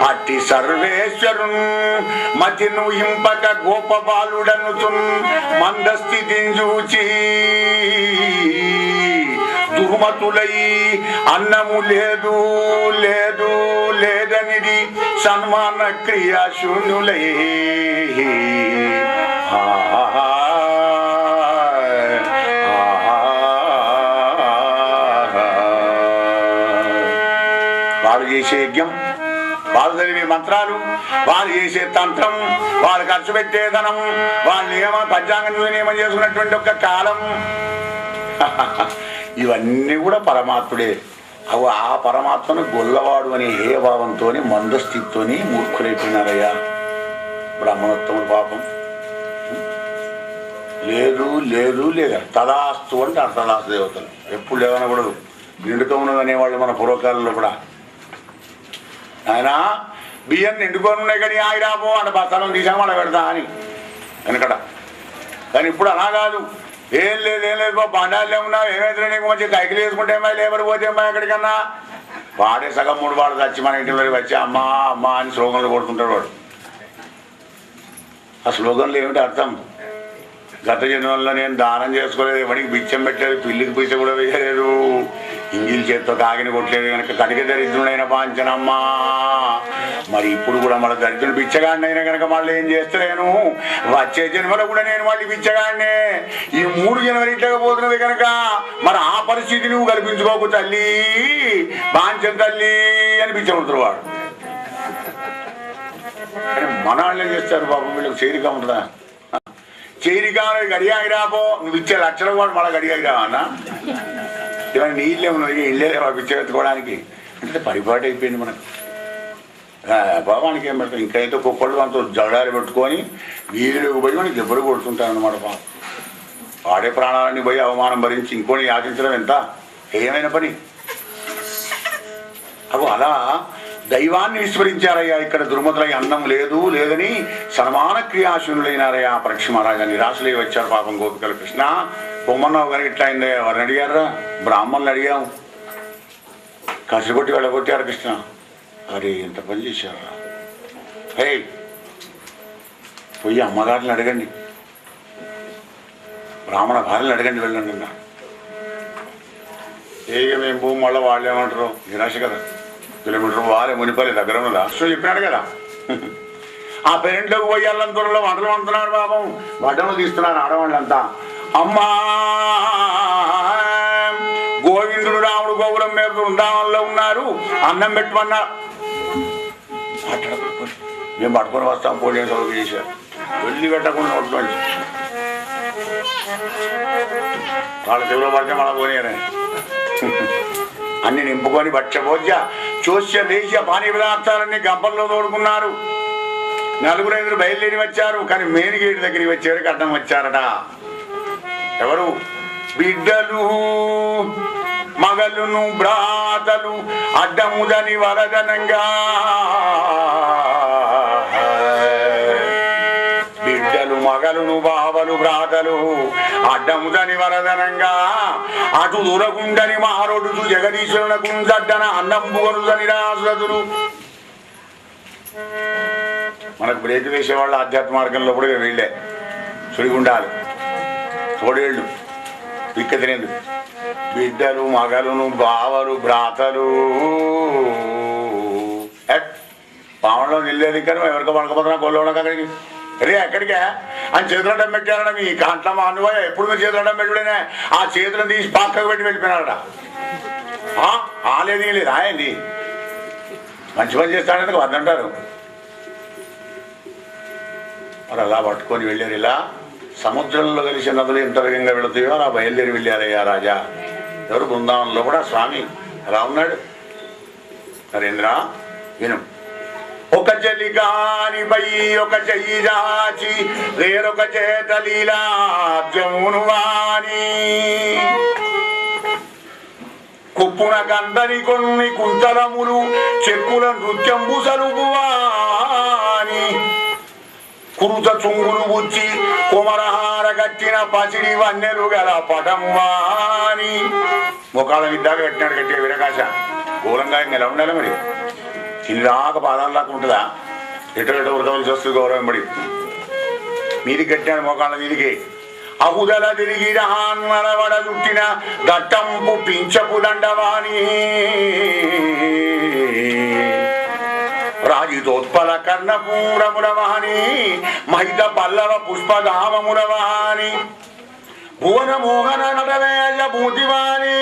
అట్టి సర్వేశ్వరున్ మతిను ఇంపక గోపబాలుడనుచున్ మందస్థితిని చూచి దుర్మతులై అన్నము లేదు లేదు లేదనిది సన్మాన క్రియాశూన్యులై వారు చేసే యజ్ఞం, వాళ్ళు చదివే మంత్రాలు, వాళ్ళు చేసే తంత్రం, వాళ్ళు ఖర్చు పెట్టే ధనం, వాళ్ళు నియమ పంచాంగం నియమం చేసుకున్నటువంటి ఒక కాలం, ఇవన్నీ కూడా పరమాత్ముడే. అవి ఆ పరమాత్మను గొల్లవాడు అనే హేయభావంతో మందస్థితితో మూర్ఖులైపోయినారయ్యా. బ్రాహ్మణోత్తముడు పాపం లేదు లేదు లేదా తదాస్తు అంటే అర్థదాస్తు దేవతలు ఎప్పుడు లేదనకూడదు. నిండుతో ఉన్నది అనేవాళ్ళు మన పూర్వకాలంలో కూడా. ఆయన బియ్యం నిండుకొని ఉన్నాయి కానీ ఆగిరాపో అంటే బస్తాలను తీసాము అలా పెడతా అని వెనకట. కానీ ఇప్పుడు అలా కాదు. ఏం లేదు బాబు, బండాలు ఉన్నావు, ఏమైతే నీకు మంచి కైకిలు వేసుకుంటే ఏమై లేబర్ పోతే ఏమో ఎక్కడికన్నా వాడే సగం 3 వాడు వచ్చి మన ఇంటి వరకు వచ్చి అమ్మా అమ్మా అని స్లోగన్లు కొడుతుంటాడు వాడు. ఆ స్లోగన్లు ఏమిటి అర్థం? గత జన్మల్లో నేను దానం చేసుకోలేదు, ఎవరికి బిచ్చం పెట్టలేదు, పిల్లికి పిచ్చ కూడా వేయలేదు, ఇంగిల్ చేత్తో కాగిని కొట్టలేదు కనుక కడిగ దరిద్రుడైన పాంచనమ్మా. మరి ఇప్పుడు కూడా మన దరిద్రుడు బిచ్చగాడినైనా కనుక మళ్ళీ ఏం చేస్తలేను, వచ్చే జన్మలో కూడా నేను మళ్ళీ బిచ్చగాడినే. ఈ 3 జన్మలు ఇట్లా పోతున్నది కనుక మరి ఆ పరిస్థితి నువ్వు కల్పించుకోకు తల్లి, పాంచం తల్లి అని బిచ్చబడుతున్నారు వాడు. మన వాళ్ళు ఏం చేస్తారు బాబు, వీళ్ళకి చేరిక ఉంటుందా? చేరిక గడియాగిరాపో, నువ్వు ఇచ్చే లక్షల వాడు మళ్ళీ గడియాగిరావా అన్న? ఇవన్నీ నీళ్ళే ఉన్నది, ఇళ్ళే పిచ్చెత్తుకోవడానికి అంటే పరిపాటు అయిపోయింది మనకు. బాబానికి ఏం పెడతాం, ఇంకైతే కుక్కళ్ళు అంత జడాలు పెట్టుకొని వీధిలోకి పోయి మనకి దెబ్బలు కొడుతుంటారనమాట. పాపం వాడే ప్రాణాలన్నీ పోయి అవమానం భరించి ఇంకోని యాచించడం ఎంత ఏమైనా పని. అవు అలా దైవాన్ని విస్మరించారయ్యా. ఇక్కడ దుర్మతులై అన్నం లేదు లేదని సన్మాన క్రియాశూన్యులైనారయ్యా. పరీక్ష మహారాజా నిరాశలై వచ్చారు పాపం గోపికలు. కృష్ణ పొమ్మన్నావు కానీ ఇట్లా అయింది, ఎవరిని అడిగారా? బ్రాహ్మణులు అడిగాము, కసిగొట్టి వెళ్ళగొట్టారు. కృష్ణ అరే ఎంత పని చేశారా? హే పోయి అమ్మగారిని అడగండి, బ్రాహ్మణ భార్యలు అడగండి, వెళ్ళండి అన్నా. ఏక మేము భూమి మళ్ళీ వాళ్ళు ఏమంటారు, నిరాశ కదా. కిలోమీటర్ వాళ్ళే మునిపల్లి దగ్గర ఉన్నదా సో చెప్పినాడు కదా. ఆ పెరెంట్లోకి పోయి అల్లం త్వరలో వంటలు వండుతున్నారు పాపం, వడ్డలు తీస్తున్నారు ఆడవాళ్ళంతా. అమ్మా గోవిందుడు రాముడు గోపురం మీద బృందావనంలో ఉన్నారు, అన్నం పెట్టమన్నారు. మేము పట్టుకొని వస్తాం, పోలీసు వాళ్ళకి చేశారు. వెళ్ళి పెట్టకుండా ఉంటుంది వాళ్ళ చెవులో పడితే మళ్ళీ పోనీయనే. అన్ని నింపుకొని భక్ష్యభోజ్య చోస్య దేశ పానీ పదార్థాలన్నీ గంపల్లో తోడుకున్నారు. 4-5 బయలుదేరి వచ్చారు, కానీ మెయిన్ గేట్ దగ్గరికి వచ్చేవారికి అడ్డం వచ్చారట. ఎవరు? బిడ్డలు మగలును భ్రాతలు అడ్డముదని వరదనంగా. బిడ్డలు మగలును బావలు భ్రాతలు అడ్డముదని వరదనంగా. అటు దూరగుండని మారోడు జగదీశ్వరునకు జడ్డన అన్నంబుగనుదని రాసులతులు. మనకు బ్రేక్ వేసేవాళ్ళు ఆధ్యాత్మ మార్గంలో కూడా వీళ్ళే. సుడిగుండాలు, తోడేళ్ళు, పిక్క తినేది. బిడ్డలు మగలును బావలు భ్రాతలు. పావంలో నిల్లేదు కానీ ఎవరికో పడకపోతున్నా కొల్లవడానికి అక్కడికి రే ఎక్కడికే అని చేతులు అడ్డం పెట్టారట. మీ కంట్ల మానువా ఎప్పుడు మీరు చేతులు అడ్డం పెట్టుడేనే ఆ చేతులను తీసి పక్కకు పెట్టి వెళ్ళిపోయినారట. ఆలేదు లేదు ఆయండి మంచి పని చేస్తాడని వద్దంటారు. మరి అలా పట్టుకొని వెళ్ళారు. ఇలా సముద్రంలో కలిసి నదులు ఎంత వేగంగా వెళుతాయో అలా బయలుదేరి వెళ్ళారయ్యా రాజా. ఎవరు? బృందావనంలో కూడా స్వామి ఎలా ఉన్నాడు. నరేంద్ర విను. ఒక చెలి కానిపై ఒక చెయ్యి దాచి వేరొక చేత లీలాబ్జమును వాణి. కుప్పున కందని కొన్ని కుంతలములు చెక్కుల నృత్యంబు సలుపువాని కురుత చుంగులు బుచ్చి కుమరహార కట్టిన పసిడి వన్నెలు గల పటమువాని ముఖాల విద్దాగా కట్టినాడు కట్టే విరకాశ ఘోరంగా ఎలా ఉండాలి మరి చిన్నదాకా పాదాలలాగా ఉంటుందా ఎటో వృతవలసి వస్తుంది గౌరవం పడి మీదికి కట్టాడు మోకాళ్ళ మీదికి అహుదల తిరిగి రహాన్మలవడ చుట్టిన దట్టంపు పించపు దండవాణి రాజితోత్పల కర్ణపూరమురవాణి మహిత పల్లవ పుష్పగామమురవాణి భువన మోహన నటవేయ భూతివాణి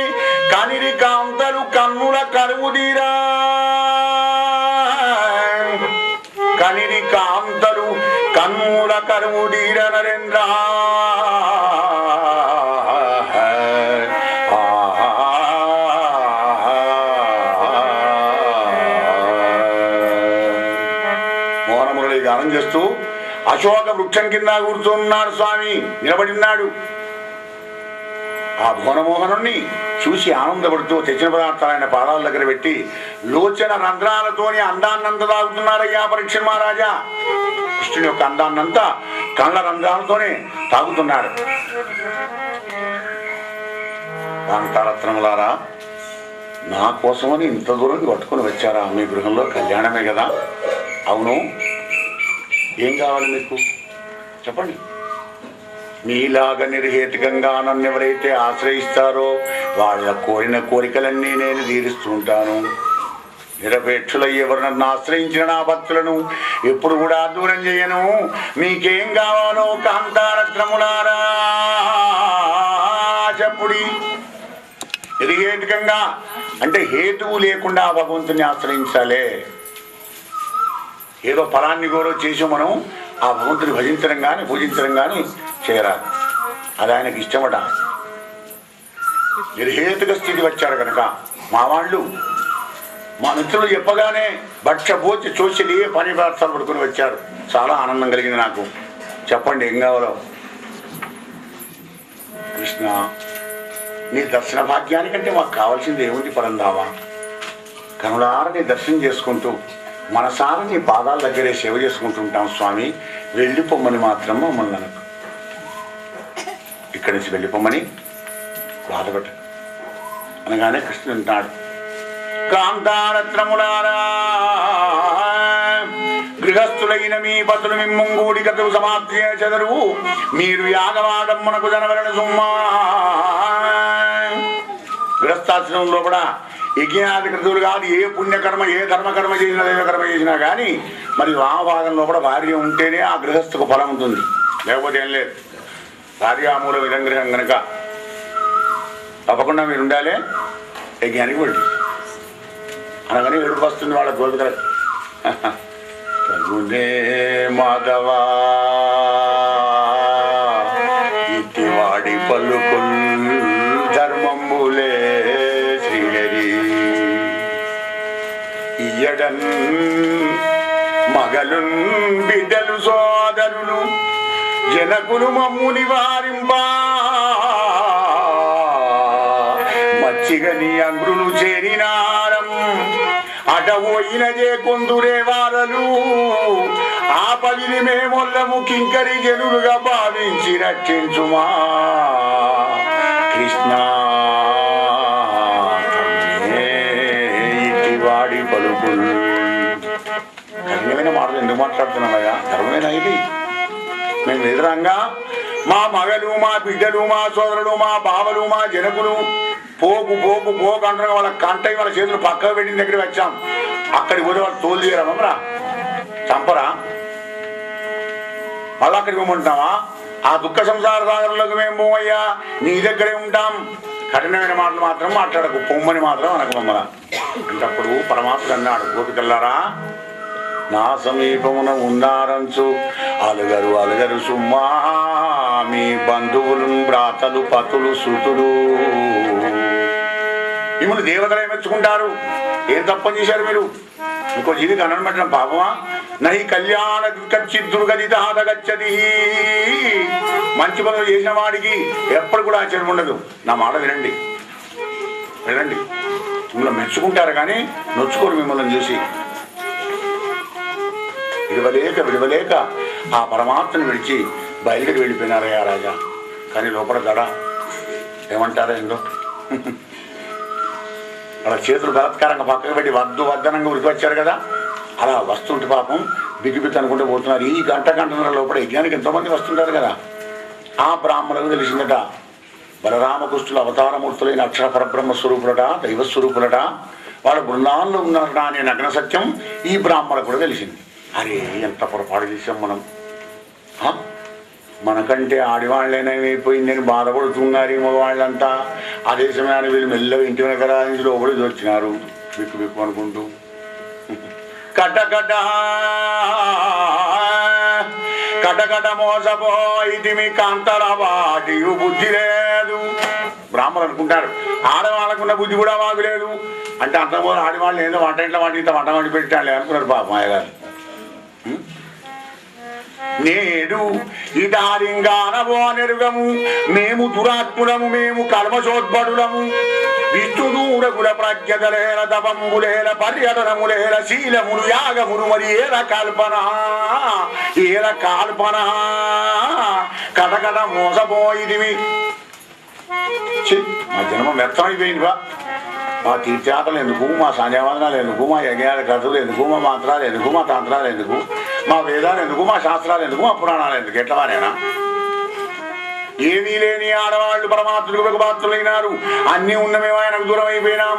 కనిరి కాంతలు కన్నుల కరువుదీరా కనిరి కాంతలు కన్నుల కరువుదీర నరేంద్ర మోహనమురళి గానం చేస్తూ అశోక వృక్షం కింద కూర్చున్నాడు స్వామి, నిలబడిన్నాడు. ఆ భువనమోహనుణ్ణి చూసి ఆనందపడుతూ తెచ్చిన పదార్థాలైన పాదాల దగ్గర పెట్టి లోచన రంధ్రాలతోని అందాన్నంత తాగుతున్నారయ్యా పరీక్ష మహారాజా. కృష్ణుని యొక్క అందాన్నంతా కళ్ళ రంధ్రాలతోనే తాగుతున్నాడు. కాంతారత్నములారా, నా కోసమని ఇంత దూరం పట్టుకుని వచ్చారా? మీ గృహంలో కళ్యాణమే కదా. అవును, ఏం కావాలి మీకు చెప్పండి. మీలాగా నిర్హేతుకంగా నన్ను ఎవరైతే ఆశ్రయిస్తారో వాళ్ళ కోరిన కోరికలన్నీ నేను తీరుస్తూ ఉంటాను. నిరపేక్షుల ఎవరు నన్ను ఆశ్రయించిన నా భక్తులను ఎప్పుడు కూడా దూరం చేయను. మీకేం కావాలో కాంతారత్నములారా చెప్పుడి. నిర్హేతుకంగా అంటే హేతువు లేకుండా భగవంతుని ఆశ్రయించాలే. ఏదో ఫలాన్ని గోరో చేసి మనం ఆ భగవంతుని భజించడం కానీ పూజించడం కానీ చేయరాదు. అది ఆయనకి ఇష్టమట. నిర్హేతుక స్థితి వచ్చారు కనుక మా వాళ్ళు మా మిత్రులు చెప్పగానే భక్ష్యభోజి చూసి పని పదార్థాలు పడుకుని వచ్చారు. చాలా ఆనందం కలిగింది నాకు. చెప్పండి ఏం కావాలో. కృష్ణ, నీ దర్శన భాగ్యానికంటే మాకు కావాల్సింది ఏముంది పరందావా? కనులారా నీ దర్శనం చేసుకుంటూ మనసారా నీ పాదాల దగ్గరే సేవ చేసుకుంటుంటాం స్వామి. వెళ్ళిపోమ్మని మాత్రం మమ్మల్ని అనకు. ఇక్కడి నుంచి వెళ్ళిపోమ్మని బాధపడ్డ అనగానే కృష్ణుడు అంటాడు, కాంతారత్నములారా, గృహస్థులైన మీ పతులు మిమ్ముంగూడి కథలు సమాప్తి చదరు. మీరు యాగవాడమ్మనకు జనవరణ సుమ్మా. గృహస్థాశ్రమంలో కూడా యజ్ఞాది కృతులు కాదు, ఏ పుణ్యకర్మ ఏ ధర్మకర్మ చేసినా దైవకర్మ చేసినా కానీ మరి వామభాగంలో కూడా భార్య ఉంటేనే ఆ గృహస్థకు ఫలం ఉంటుంది, లేకపోతే ఏం లేదు. భార్యామూల విరంగ్రహం కనుక తప్పకుండా మీరు ఉండాలి. యజ్ఞానికి వెళ్ళి అనగానే ఏడుపు వస్తుంది వాళ్ళ గోపికల. తగునే మాధవా ఇటివాడి పలుకుల్ ధర్మంబులే శ్రీహరి ఇయ్యడన్ మగలున్ బిడ్డలు సోదరులు జనకులు మమ్ము నివారింపా. మచ్చిగని అంగ్రులు చేరినారం అటవోయిన కొందురే వారలు. ఆ పవిని మేమొల్లము కింకరి జనులుగా భావించి రక్షించుమా కృష్ణ. ఇటివాడి పలుకులు కఠినమైన మాటలు ఎందుకు మాట్లాడుతున్నామయ్యా? ధర్మమైన ఇది. మేము ఎదురంగా మా మగలు మా బిడ్డలు మా సోదరులు మా బావలు మా జనకులు పోకు పోకు పోకు అంటారు. వాళ్ళ కంట వాళ్ళ చేతులు పక్కకు పెట్టిన దగ్గర వచ్చాం. అక్కడికి పోతే వాళ్ళు తోలు తీయరా మమ్మరా చంపరా? మళ్ళీ అక్కడికి పోమంటావా? ఆ దుఃఖ సంసార సాగరంలోకి మేము పోమయ్యా, నీ దగ్గరే ఉంటాం. కఠినమైన మాటలు మాత్రం మాట్లాడకు, పొమ్మని మాత్రం అనకు మమ్మల అంటే. అప్పుడు పరమాత్ముడు అన్నాడు, గోపికల్లారా, నా సమీపమున ఉన్నారంచు అలుగరు అలుగరు సుమ్మా మీ బంధువులు భ్రాతలు పతులు సుతులు. మిమ్మల్ని దేవతలే మెచ్చుకుంటారు. ఏం తప్పని చేశారు మీరు? ఇంకో జీవికి అన్నం పెట్టడం పాపమా? నహి కళ్యాణ గచ్చది. మంచి పనులు చేసిన వాడికి ఎప్పుడు కూడా ఆశ్చర్యం ఉండదు. నా మాట వినండి. వెళ్ళండి. మిమ్మల్ని మెచ్చుకుంటారు కానీ నొచ్చుకోరు మిమ్మల్ని చూసి. విడవలేక ఆ పరమాత్మను విడిచి బయలుదేరి వెళ్ళిపోయినారయ్యా రాజా. కానీ లోపల దడ ఏమంటారా ఏందో వాళ్ళ చేతులు బలాత్కారంగా పక్కకు పెట్టి వద్దనంగా ఉరికి వచ్చారు కదా, అలా వస్తుంటే పాపం బిగిబిగ్గి అనుకుంటూ పోతున్నారు. ఈ గంటన్నర లోపల యజ్ఞానికి ఎంతోమంది వస్తుంటారు కదా. ఆ బ్రాహ్మణులకు తెలిసిందట బలరామకృష్ణులు అవతారమూర్తులైన అక్షర పరబ్రహ్మ స్వరూపులట, దైవస్వరూపులట, వాళ్ళ బృందాల్లో ఉన్నారట అనే నగ్న సత్యం ఈ బ్రాహ్మణులకు కూడా తెలిసింది. అరే ఎంత పొరపాటు చేసాం మనం, మనకంటే ఆడివాళ్ళేనైపోయిందని బాధపడుతున్నారు మగవాళ్ళంతా. అదే సమయాన్ని వీళ్ళు మెల్లగా ఇంటి వెనక నుంచి లోపలికి వచ్చినారు బిక్కు అనుకుంటూ. కటకట మోసపోయితిమి కాంతల వాటియు బుద్ధి లేదు. బ్రాహ్మణులు అనుకుంటారు ఆడవాళ్ళకున్న బుద్ధి కూడా మాకు లేదు అంటే అంత ఆడివాళ్ళు ఏదో వంట ఇంట్లో వంట వండి పెట్టాలి అనుకున్నారు పాపం అయ్యగారు. నేడు ఇదారింగానవో నెరుగము మేము దురాత్ములము మేము కర్మచోద్భటులము విష్ణుదూరకుల ప్రజ్ఞతలేల తపంబులేల పర్యటనములేల శీలములు యాగములు మరి ఏల కల్పన కటకట మోసపోయిదివి. మా జన్మ వ్యర్థమైపోయిందివా. మా తీర్థయాత్రలు ఎందుకు, మా సంధ్యావందనాలు ఎందుకు, మా యజ్ఞాల కథలు ఎందుకు, మా మంత్రాలు ఎందుకు, మా తంత్రాలు ఎందుకు, మా వేదాలు ఎందుకు, మా శాస్త్రాలు ఎందుకు, మా పురాణాలు ఎందుకు? ఎట్లవానేనా? ఏమీ లేని ఆడవాళ్ళు పరమాత్ములకు పాత్రులైనారు. అన్నీ ఉన్నమేమో ఆయనకు దూరం అయిపోయినాం.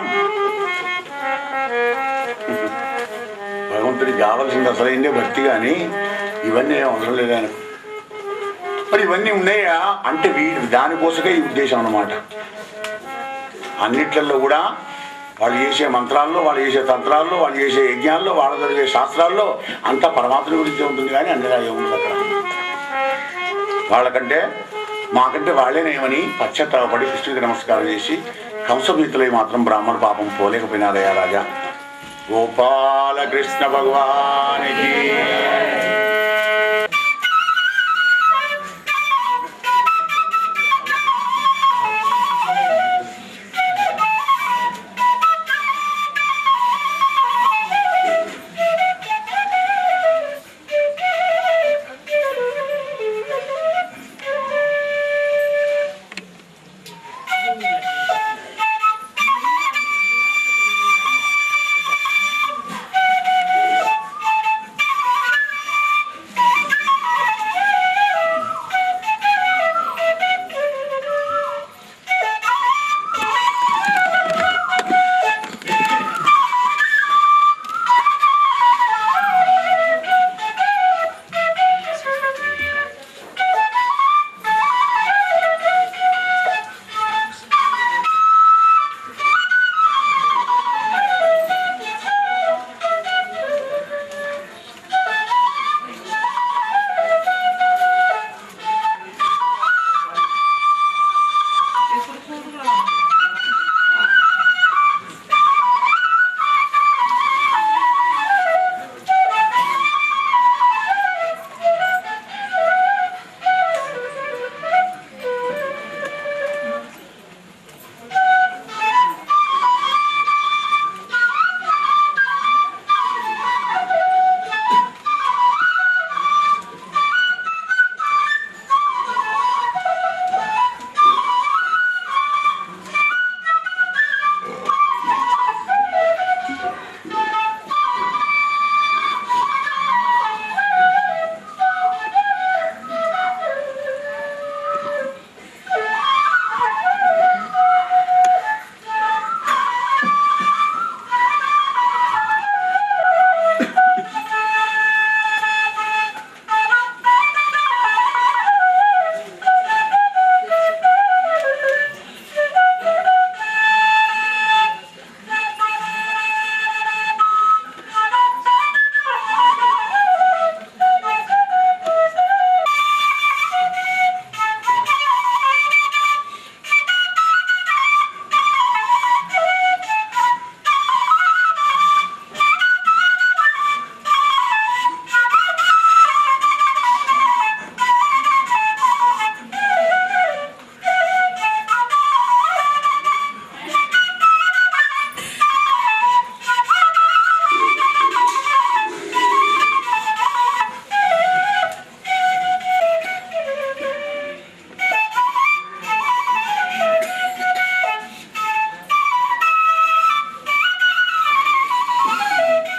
భగవంతుడికి కావాల్సింది అసలైందే భక్తి, కానీ ఇవన్నీ ఏం అవసరం లేదు ఆయనకు. మరి ఇవన్నీ ఉన్నాయా అంటే దానికోసమే ఈ ఉద్దేశం అన్నమాట. అన్నిట్లలో కూడా వాళ్ళు చేసే మంత్రాల్లో, వాళ్ళు చేసే తంత్రాల్లో, వాళ్ళు చేసే యజ్ఞాల్లో, వాళ్ళు చదివే శాస్త్రాల్లో అంతా పరమాత్మ గురించి ఉంటుంది, కానీ అన్నిగా ఏముంది అక్కడ. వాళ్ళకంటే మాకంటే వాళ్ళేనేమని పశ్చాత్తాపడి కృష్ణుడికి నమస్కారం చేసి కంసభీతులై మాత్రం బ్రాహ్మణ పాపం పోలేకపోయినారయ్యా రాజా. గోపాలకృష్ణ భగవానికి.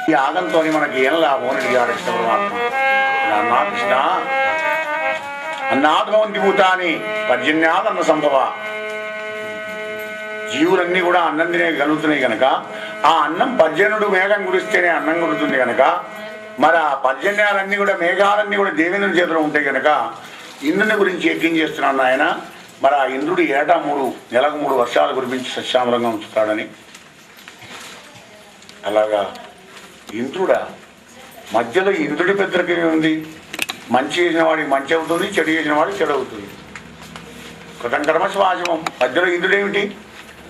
ఈ యాగంతో మనకి ఏం లాభం అని అడిగాడు కృష్ణ పరమాత్మ. అన్నా కృష్ణ, అన్నాథవంతి భూతాని పర్జన్యాదన్న సంభవ. జీవులన్నీ కూడా అన్నం తినేయగలుగుతున్నాయి కనుక, ఆ అన్నం పర్జన్యుడు మేఘం కురిస్తేనే అన్నం కురుతుంది కనుక, మరి ఆ పర్జన్యాలన్నీ కూడా మేఘాలన్నీ కూడా దేవేంద్రుని చేతిలో ఉంటాయి కనుక ఇంద్రుని గురించి యజ్ఞం చేస్తున్నాను ఆయన. మరి ఆ ఇంద్రుడు ఏటా నెలకు 3 వర్షాలు కురిపించి సస్యామలంగా ఉంచుతాడని. అలాగా ఇంద్రుడా, మధ్యలో ఇంద్రుడి పెద్దరికమే ఉంది. మంచి చేసిన వాడికి మంచి అవుతుంది, చెడు చేసిన వాడికి చెడు అవుతుంది. కృతం కర్మ శ్వాసమం. మధ్యలో ఇంద్రుడు ఏమిటి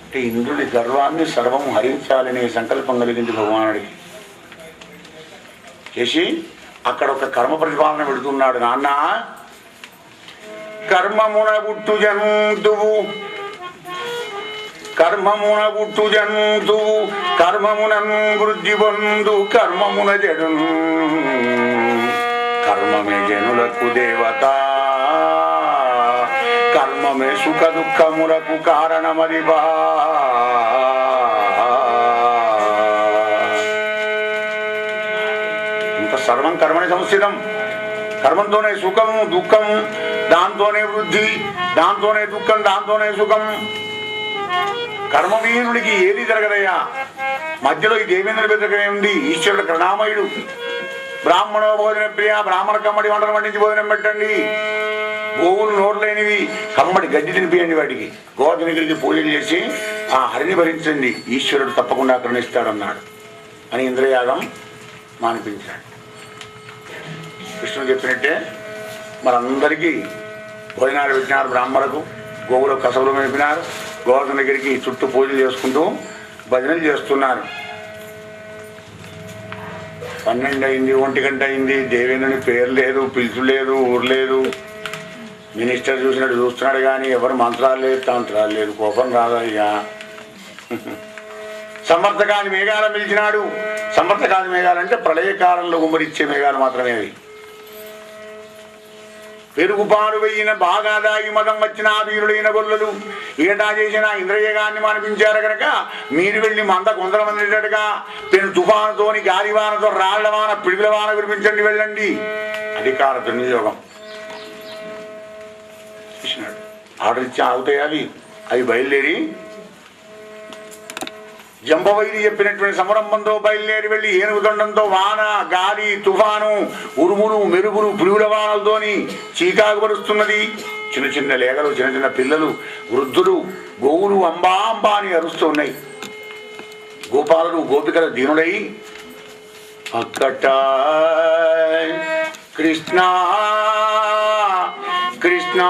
అంటే ఇంద్రుడి గర్వాన్ని సర్వం హరించాలనే సంకల్పం కలిగింది భగవానుడికి. చేసి అక్కడ ఒక కర్మ ప్రతిపాదన పెడుతున్నాడు. నాన్న, కర్మమున గుట్టు జంతువు, కర్మమున గుట్టు జంతువు, కర్మమునన్ వృద్ధి పొందు కర్మమున జడు, కర్మమే జనులకు దేవత, కర్మమే సుఖ దుఃఖములకు కారణమదిబా. ఇంత సర్వం కర్మని సంస్థితం. కర్మంతోనే సుఖము దుఃఖము, దాంతోనే వృద్ధి, దాంతోనే దుఃఖం, దాంతోనే సుఖం. కర్మవీనుడికి ఏది జరగదయ్యా. మధ్యలో ఈ దేవేంద్రుడి బెదరకమే ఉంది. ఈశ్వరుడు కరుణామయుడు. బ్రాహ్మణో భోజన ప్రియ, బ్రాహ్మణ కమ్మడి వంటలు వండించి భోజనం పెట్టండి. గోవులు నోరులేనివి కమ్మడి గడ్డి తినిపియండి వాటికి. గోవర్ధనగిరికి పూజలు చేసి ఆ హరిని భరించండి, ఈశ్వరుడు తప్పకుండా కరుణిస్తాడన్నాడు అని ఇంద్రయాగం మానిపించాడు. కృష్ణుడు చెప్పినట్టే మనందరికీ భోజనాలు పెట్టినారు. బ్రాహ్మణులకు గోవులకు కసవులు మేపినారు. గోవర్ధనగిరికి చుట్టూ పూజలు చేసుకుంటూ భజనలు చేస్తున్నారు. 12 అయింది, 1 గంట అయింది. దేవేంద్రుని పేరు లేదు, పిలుచు లేదు, ఊరు లేదు. మినిస్టర్ చూసినట్టు చూస్తున్నాడు కానీ ఎవరు మంత్రాలు లేదు, తంత్రాలు లేదు. కోపం రాదయ్యా. సమర్థకాని మేఘాలు పిలిచినాడు. సమర్థకాని మేఘాలంటే ప్రళయకాలంలో గుమ్మరిచ్చే మేఘాలు మాత్రమే అవి. పెరుగుపాడు వెయ్యిన బాగా దాగి మదం వచ్చిన వీరుడైన గొల్లలు ఏటా చేసిన ఇంద్రయగాన్ని మానిపించారు కనుక మీరు వెళ్ళి మంద కొందర మందిగా పెను తుఫానుతోని గాలివానతో రాళ్లవాన పిడుగుల వాన కురిపించండి, వెళ్ళండి. అధికార దుర్వినియోగం చేసినాడు. ఆర్డర్ ఇచ్చి ఆగుతాయి అవి బయలుదేరి జంబవైరి చెప్పినటువంటి సమరంభంతో బయలుదేరి వెళ్ళి ఏనుగుదండంతో వాన గాలి తుఫాను ఉరుములు మెరుగులు పురుగుల వానలతోని చీకాకు పరుస్తున్నది. చిన్న చిన్న లేగలు, చిన్న చిన్న పిల్లలు, వృద్ధులు, గోవులు అంబా అంబా అని అరుస్తూ ఉన్నాయి. గోపాలుడు గోపికల దీనుడై అక్కట కృష్ణ కృష్ణ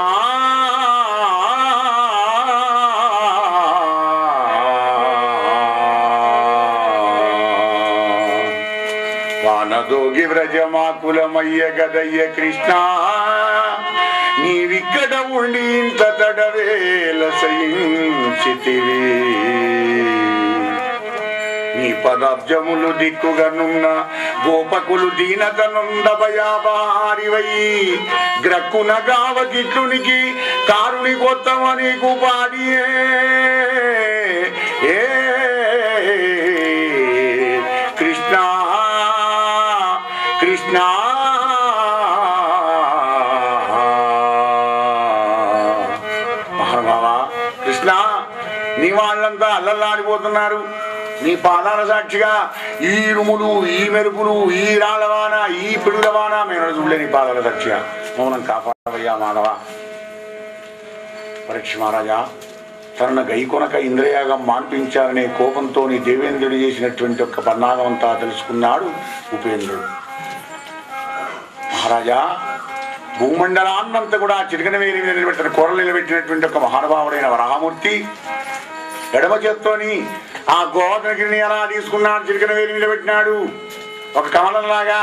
వానదోగి వ్రజమాకులమయ్య గదయ్య కృష్ణ, నీవిక్కడ ఉండి ఇంత తడవేల సయించితివి. నీ పదాబ్జములు దిక్కుగనున్న గోపకులు దీనతనుంద భయాబారివై గ్రక్కున గావకిట్లునికి కారుని కొత్తమని కుపాడియే. ఏ కృష్ణ కృష్ణ మహానుభావ కృష్ణ, నీ వాళ్ళంతా అల్లల్లాడిపోతున్నారు. నీ పాదాల సాక్షిగా ఈ ఇరుములు, ఈ మెరుపులు, ఈ రాళ్ళవాన, ఈ పిడుగులవాన మేము చూడలే. నీ పాదాల సాక్షిగా మౌనం కాపాడవయ్యా మాధవ. పరీక్ష మహారాజా తనను గైకొనక ఇంద్రయాగం మాన్పించాలనే కోపంతో నీ దేవేంద్రుడు చేసినటువంటి ఒక పన్నాగం అంతా తెలుసుకున్నాడు ఉపేంద్రుడు. మహారాజా, భూమండలాన్నంతా కూడా చిటికన వేలి మీద నిలబెట్టిన కూరలు నిలబెట్టినటువంటి ఒక మహానుభావుడైన వరాహమూర్తి ఎడమ చేత్తోని ఆ గోవర్ధనగిరిని ఎలా తీసుకున్నాడు, చిటికన వేలి నిలబెట్టినాడు ఒక కమలంలాగా.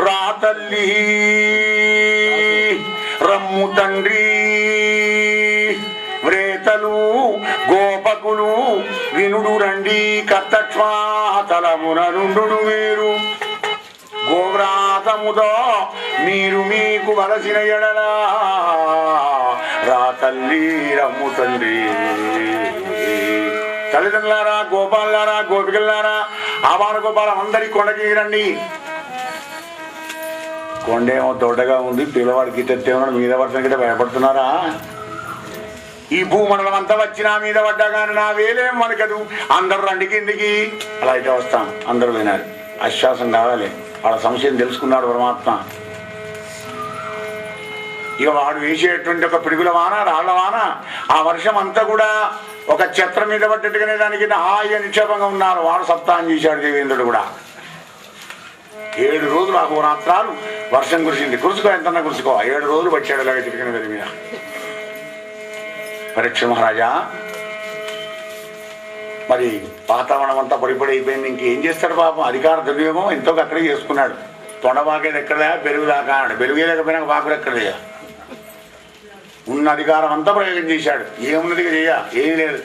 రా తల్లి రమ్ము తండ్రి వ్రేతలు గోపకులు వినుడు రండి కర్తక్ష్మాతలమున నుండు మీరు గోవ్రాతముతో మీరు మీకు వలసిన ఎడలా రా తల్లి రమ్ము తండ్రి. తల్లిదండ్రులారా, గోపాలారా, గోపికల్లారా, ఆబాల గోపాలం అందరి కొండకి రండి. కొండేమో దొడ్డగా ఉంది, పిల్లవాడికి తెచ్చేమో మీద పడుతున్న గిట్ట భయపడుతున్నారా? ఈ భూమండలం అంతా వచ్చి నా మీద పడ్డా కానీ నా వేలేం వనకదు. అందరూ రండి కిందికి. అలా అయితే వస్తాం. అందరూ వినాలి, ఆశ్వాసం కావాలి. వాళ్ళ సంశయం తెలుసుకున్నాడు పరమాత్మ. ఇక వాడు వేసేటువంటి ఒక పిడుగుల వాన, రాళ్ల వాన, ఆ వర్షం అంతా కూడా ఒక ఛత్రం మీద పడ్డట్టుగానే దానికి హాయిగా నిక్షేపంగా ఉన్నారు. వాడు సప్తాహం చేశాడు దేవేంద్రుడు కూడా. 7 రోజులు అహోరాత్రాలు వర్షం కురిసింది. కురుసుకో, ఎంతన్నా కురుసుకో. 7 రోజులు వచ్చాడు ఇలాగ చిటికిన మీద మీద. పరీక్ష మహారాజా, మరి వాతావరణం అంతా పొడిపొడి అయిపోయింది. ఇంకేం చేస్తాడు పాపం? అధికార దుర్యోగం ఎంతో అక్కడే చేసుకున్నాడు. తొండబాకేది ఎక్కడదా, పెరుగు దాకా అన్నాడు. పెరుగే లేకపోయినా వాకులు ఎక్కడదా? ఉన్న అధికారం అంతా ప్రయోగం చేశాడు. ఏమున్నది చేయ, ఏమీ లేదు.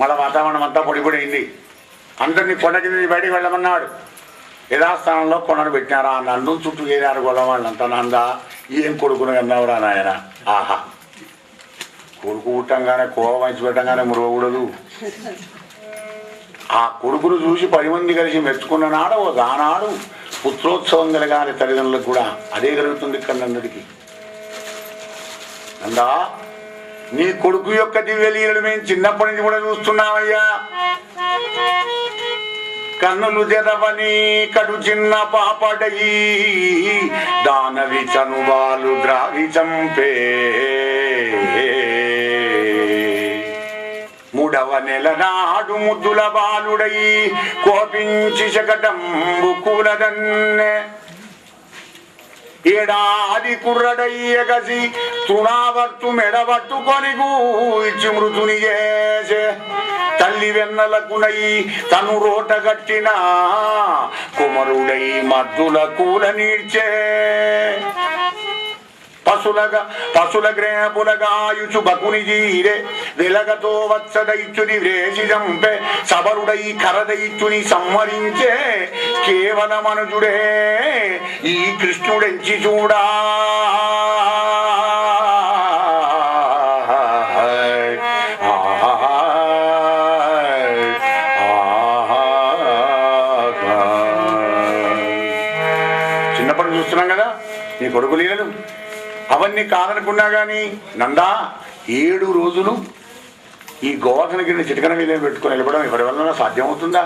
మళ్ళీ వాతావరణం అంతా పొడిపొడి అయింది. అందరినీ కొండ కింద బయటికి వెళ్ళమన్నాడు. యథాస్థానంలో కొండను పెట్టినారా? నందు చుట్టూ ఏరారు గొడవ వాళ్ళంతా. నందా, ఏం కొడుకును అన్నావురా నాయన. ఆహా, కొడుకు పుట్టంగానే కోవ మంచి పెట్టంగానే మురవకూడదు. ఆ కొడుకును చూసి 10 మంది కలిసి మెచ్చుకున్న నాడు ఆనాడు పుత్రోత్సవం కలగాలి తల్లిదండ్రులకు కూడా. అదే కలుగుతుంది ఇక్కడ అందరికీ. నందా, నీ కొడుకు యొక్క దివ్యలీలలు మేము చిన్నప్పటి నుంచి కూడా చూస్తున్నామయ్యా. కన్నులు తెరవని కడు చిన్న పాపడయి దానవి చనువాలు ద్రావి చంపే. 3వ నెల నాడు ముద్దుల బాలుడై కోపించి శకటంబు కూలదన్నె. 7 కుర్రడై ఎగసి తృణావర్తు మెడబట్టుకొని గూల్చి మృతుని చేసే. తల్లి వెన్నలకునై తను రోట గట్టిన కుమరుడై మద్దుల కూల నీడ్చే. పశుల గ్రేపులగాయుచు బకుని జీరే వెలగతో వత్సదైత్యుని వ్రేసి చంపే. సబరుడై కరదైత్యుని సంహరించే. కేవల మనుజుడే ఈ కృష్ణుడెంచి చూడా. చిన్నప్పటి చూస్తున్నాం కదా నీ కొడుకు లీలలు. అవన్నీ కాదనుకున్నా కానీ నందా 7 రోజులు ఈ గోవర్ధనగిరిని చిటికన మీద పెట్టుకొని వెళ్ళడం ఎవరి వలన సాధ్యమవుతుందా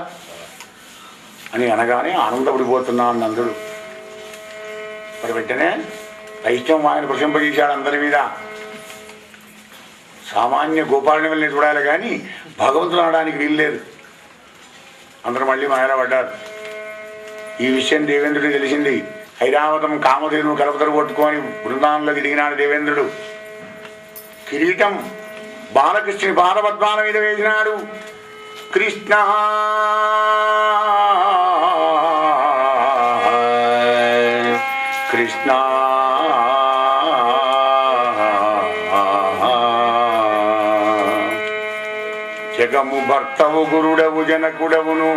అని అనగానే ఆనందపడిపోతున్నా నందుడు. మరి వెంటనే వైష్ణవం ఆయన ప్రశంపజేశాడు అందరి మీద. సామాన్య గోపాలని వెళ్ళి చూడాలి కానీ భగవంతుడు అనడానికి వీల్లేదు. అందరూ మళ్ళీ మాయలా పడ్డారు. ఈ విషయం దేవేంద్రుడికి తెలిసింది. ఐరావతం కామధేను కలపతరు కొట్టుకొని బృందానంలోకి దిగినాడు దేవేంద్రుడు. కిరీటం బాలకృష్ణుని పాదపద్మాల మీద వేసినాడు. కృష్ణ కృష్ణ జగము భర్తవు గురుడవు జనకుడవును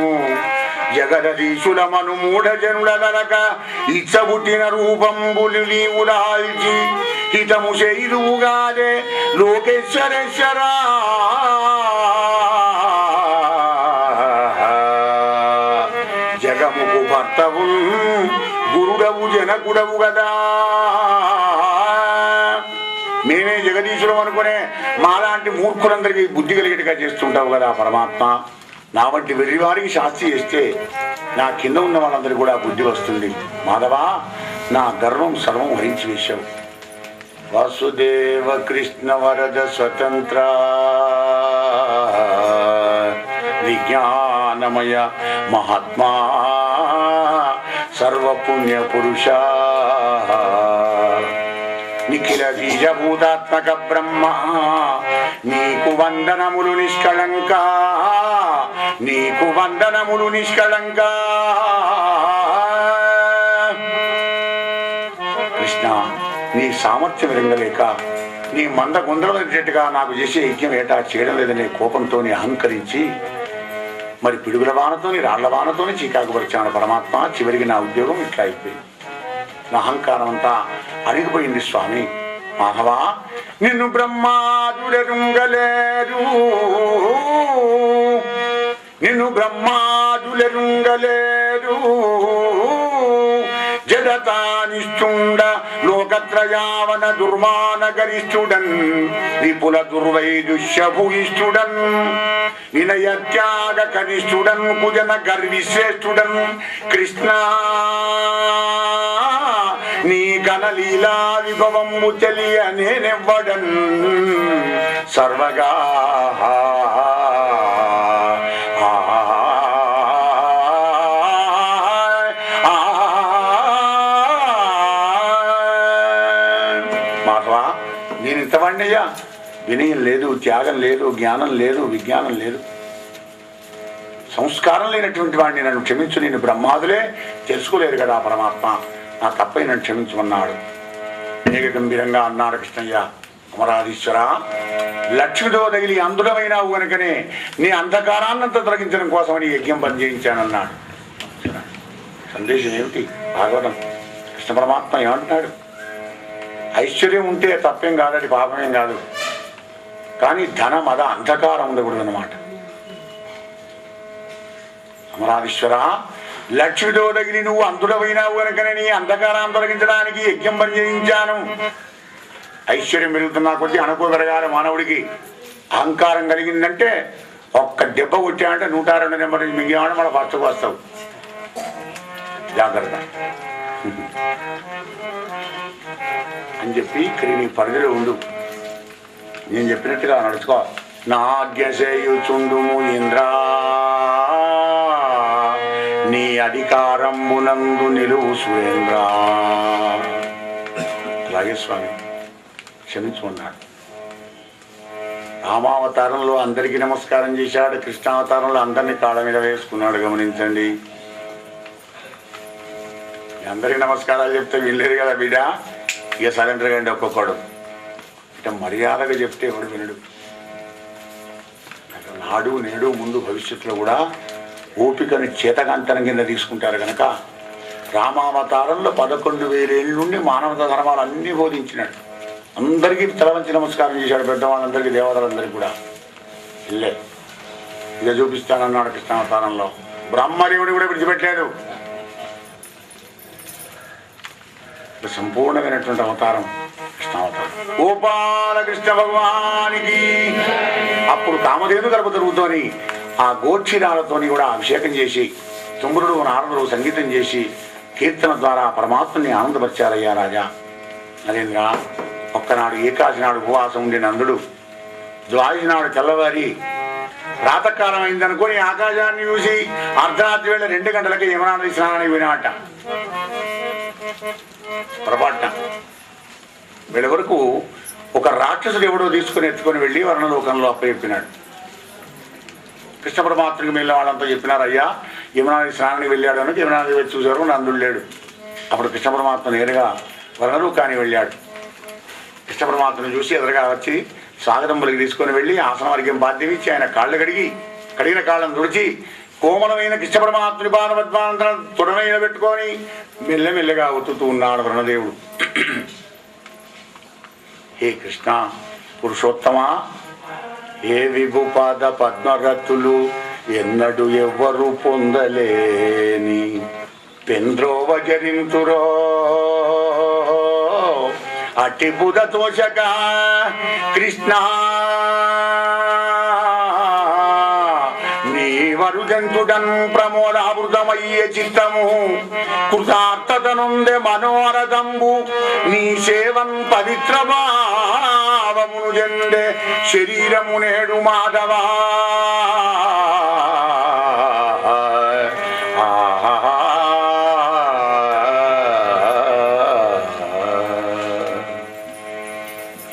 జగదీశులమను మూఢజనుల గనక ఇచ్చబుట్టిన రూపంబులు నీవు దాల్చి హితము చేయుదువుగాదే లోకేశ్వరేశ్వరా. జగముకు భర్తవు గురుడవు జనకుడవు కదా. మేమే జగదీశులం అనుకునే మాలాంటి మూర్ఖులందరికీ బుద్ధి కలిగేట్టుగా చేస్తుంటావు కదా పరమాత్మ. నా వంటి వెర్రివారికి శాస్తి చేస్తే నా కింద ఉన్న వాళ్ళందరికీ కూడా బుద్ధి వస్తుంది. మాధవా, నా గర్వం సర్వం హరించి వేశావు. వాసుదేవ కృష్ణ వరద స్వతంత్ర విజ్ఞానమయ మహాత్మా సర్వపుణ్య పురుష నిఖిల బీజభూతాత్మక బ్రహ్మ నీకు వందనములు నిష్కళంక. నీకు వందనములు నిష్కళంక. కృష్ణ, నీ సామర్థ్యం విరంగలేక నీ మంద గుందరగా నాకు చేసే యజ్ఞం ఏటా చేయడం లేదనే కోపంతో అహంకరించి మరి పిడుగుల వానతోని రాళ్ల వానతోని చీకాకుపరిచాను పరమాత్మ. చివరికి నా ఉద్యోగం ఇట్లా అయిపోయింది. నా అహంకారం అంతా అడిగిపోయింది స్వామి. మాధవా నిన్ను బ్రహ్మాదులెరుంగలేరు, నిన్ను బ్రహ్మాదులెరుంగలేరు. జడతానిష్ఠుండ లోకత్రయావన దుర్మానగరిష్ఠుడన్, విపుల దుర్వైదుష్యభూయిష్ఠుడన్, వినయత్యాగ కనిష్ఠుడన్, కుజన గర్విశ్రేష్ఠుడన్. కృష్ణ నీ గణలీలా విభవము తెలియ నేనెవ్వడన్ సర్వగా. మాధవా నేను ఇంతవాణ్ణయ్యా, వినయం లేదు, త్యాగం లేదు, జ్ఞానం లేదు, విజ్ఞానం లేదు, సంస్కారం లేనటువంటి వాడిని నన్ను క్షమించు. నేను బ్రహ్మాదులే తెలుసుకోలేరు కదా పరమాత్మ, నా తప్పై నన్ను క్షమించమన్నాడు. అనేక గంభీరంగా అన్నాడు కృష్ణయ్య. అమరాధీశ్వర, లక్ష్మితో తగిలి అందుడమైనావు కనుకనే నీ అంధకారాన్నంతా తొలగించడం కోసమని యజ్ఞం పని చేయించానన్నాడు. సందేశం ఏమిటి? భాగవతం కృష్ణ పరమాత్మ ఏమంటున్నాడు? ఐశ్వర్యం ఉంటే తప్పేం కాదది, పాపమేం కాదు, కానీ ధనం అద అంధకారం ఉండకూడదు అన్నమాట. అమరాధీశ్వర, లక్ష్మితో తగిలి నువ్వు అంతుడమైనావు కనుకనే నీ అంధకారాన్ని తొలగించడానికి యజ్ఞం పని చేయించాను. ఐశ్వర్యం పెరుగుతున్నా కొద్దీ అనుకో పెరగాలి మానవుడికి. అహంకారం కలిగిందంటే ఒక్క దెబ్బ కొట్టామంటే 102 నెంబర్ మిగిలిన మన ఫస్ట్కు వస్తావు. జాగ్రత్త అని చెప్పి ఇక్కడ నీ పరిధిలో ఉండు, నేను చెప్పినట్టుగా నడుచుకో. నా ఆజ్ఞ చేయుచుండుము ఇంద్రా, నీ అధికారమునందు నిలువు సురేంద్ర. అలాగే స్వామి క్షమించుకున్నాడు. రామావతారంలో అందరికీ నమస్కారం చేశాడు, కృష్ణావతారంలో అందరినీ కాళ్ళ మీద వేసుకున్నాడు. గమనించండి, అందరికీ నమస్కారాలు చెప్తే వినలేదు కదా బిడ్డ, ఇక సరెండర్ కండి ఒక్కొక్కడు. ఇక మర్యాదగా చెప్తే ఎవడు వినడు. నాడు నేడు ముందు భవిష్యత్తులో కూడా ఓపికను చేతకాంతరం కింద తీసుకుంటారు కనుక రామావతారంలో 11,000 ఏళ్ళ నుండి మానవత ధర్మాలు అన్నీ బోధించినాడు. అందరికీ తలవంచి నమస్కారం చేశాడు, పెద్దవాళ్ళందరికీ, దేవతలందరికీ కూడా. ఇల్లే ఇక చూపిస్తానన్నాడు కృష్ణావతారంలో. బ్రహ్మదేవుని కూడా విడిచిపెట్టలేదు. సంపూర్ణమైనటువంటి అవతారం కృష్ణావతారం. గోపాల కృష్ణ భగవానికి అప్పుడు కామధేను గర్భ తిరుగుతోని ఆ గోక్షిరాలతోని కూడా అభిషేకం చేసి, తుమ్మురుడు నారదుడు సంగీతం చేసి కీర్తన ద్వారా పరమాత్మని ఆనందపరిచారయ్యా రాజా నరేంద్ర. ఒక్కనాడు ఏకాశి నాడు ఉపవాసం ఉండి నందుడు ద్వాదశి నాడు తెల్లవారి ప్రాతకాలం అయిందనుకొని ఆకాశాన్ని చూసి అర్ధరాత్రి వేళ 2 గంటలకి యమునా నది స్నానానికి పోయినాట. పొరపాటున వీళ్ళ వరకు ఒక రాక్షసుడు ఎవడో తీసుకుని ఎత్తుకొని వెళ్ళి వర్ణలోకంలో అప్పచెప్పినాడు. కృష్ణ పరమాత్మకి వెళ్ళిన వాళ్ళంతా చెప్పినారు, అయ్యా యమునా నది స్నానానికి వెళ్ళాడు అని. యమునా నది వచ్చి చూసేవారు నందుడు లేడు. అప్పుడు కృష్ణ పరమాత్మ నేరుగా వర్ణలోకానికి వెళ్ళాడు. కృష్ణ పరమాత్మను చూసి ఎదురుగా వచ్చి స్వాగతం పలికి తీసుకొని వెళ్ళి ఆసన వర్గం బాధ్యం ఇచ్చి ఆయన కాళ్ళు కడిగిన కాళ్ళను తుడిచి కోమలమైన కృష్ణ పరమాత్ముని పాదపద్మాంతరం తొడమైన పెట్టుకొని మెల్లమెల్లగా ఒత్తుతూ ఉన్నాడు వరుణదేవుడు. హే కృష్ణ పురుషోత్తమా, ఏ విభుపాద పద్మరతులు ఎన్నడు ఎవ్వరు పొందలేని పెంద్రోవ జరింతురో అటి బుధ తోషక కృష్ణ వరుజంతుడన్ ప్రమోదావృతమయ్యే చిత్తము కృతార్థతనుందే మనోరథంబు నీ సేవన్ పవిత్ర భావమును జండే శరీరము నేడు మాధవా.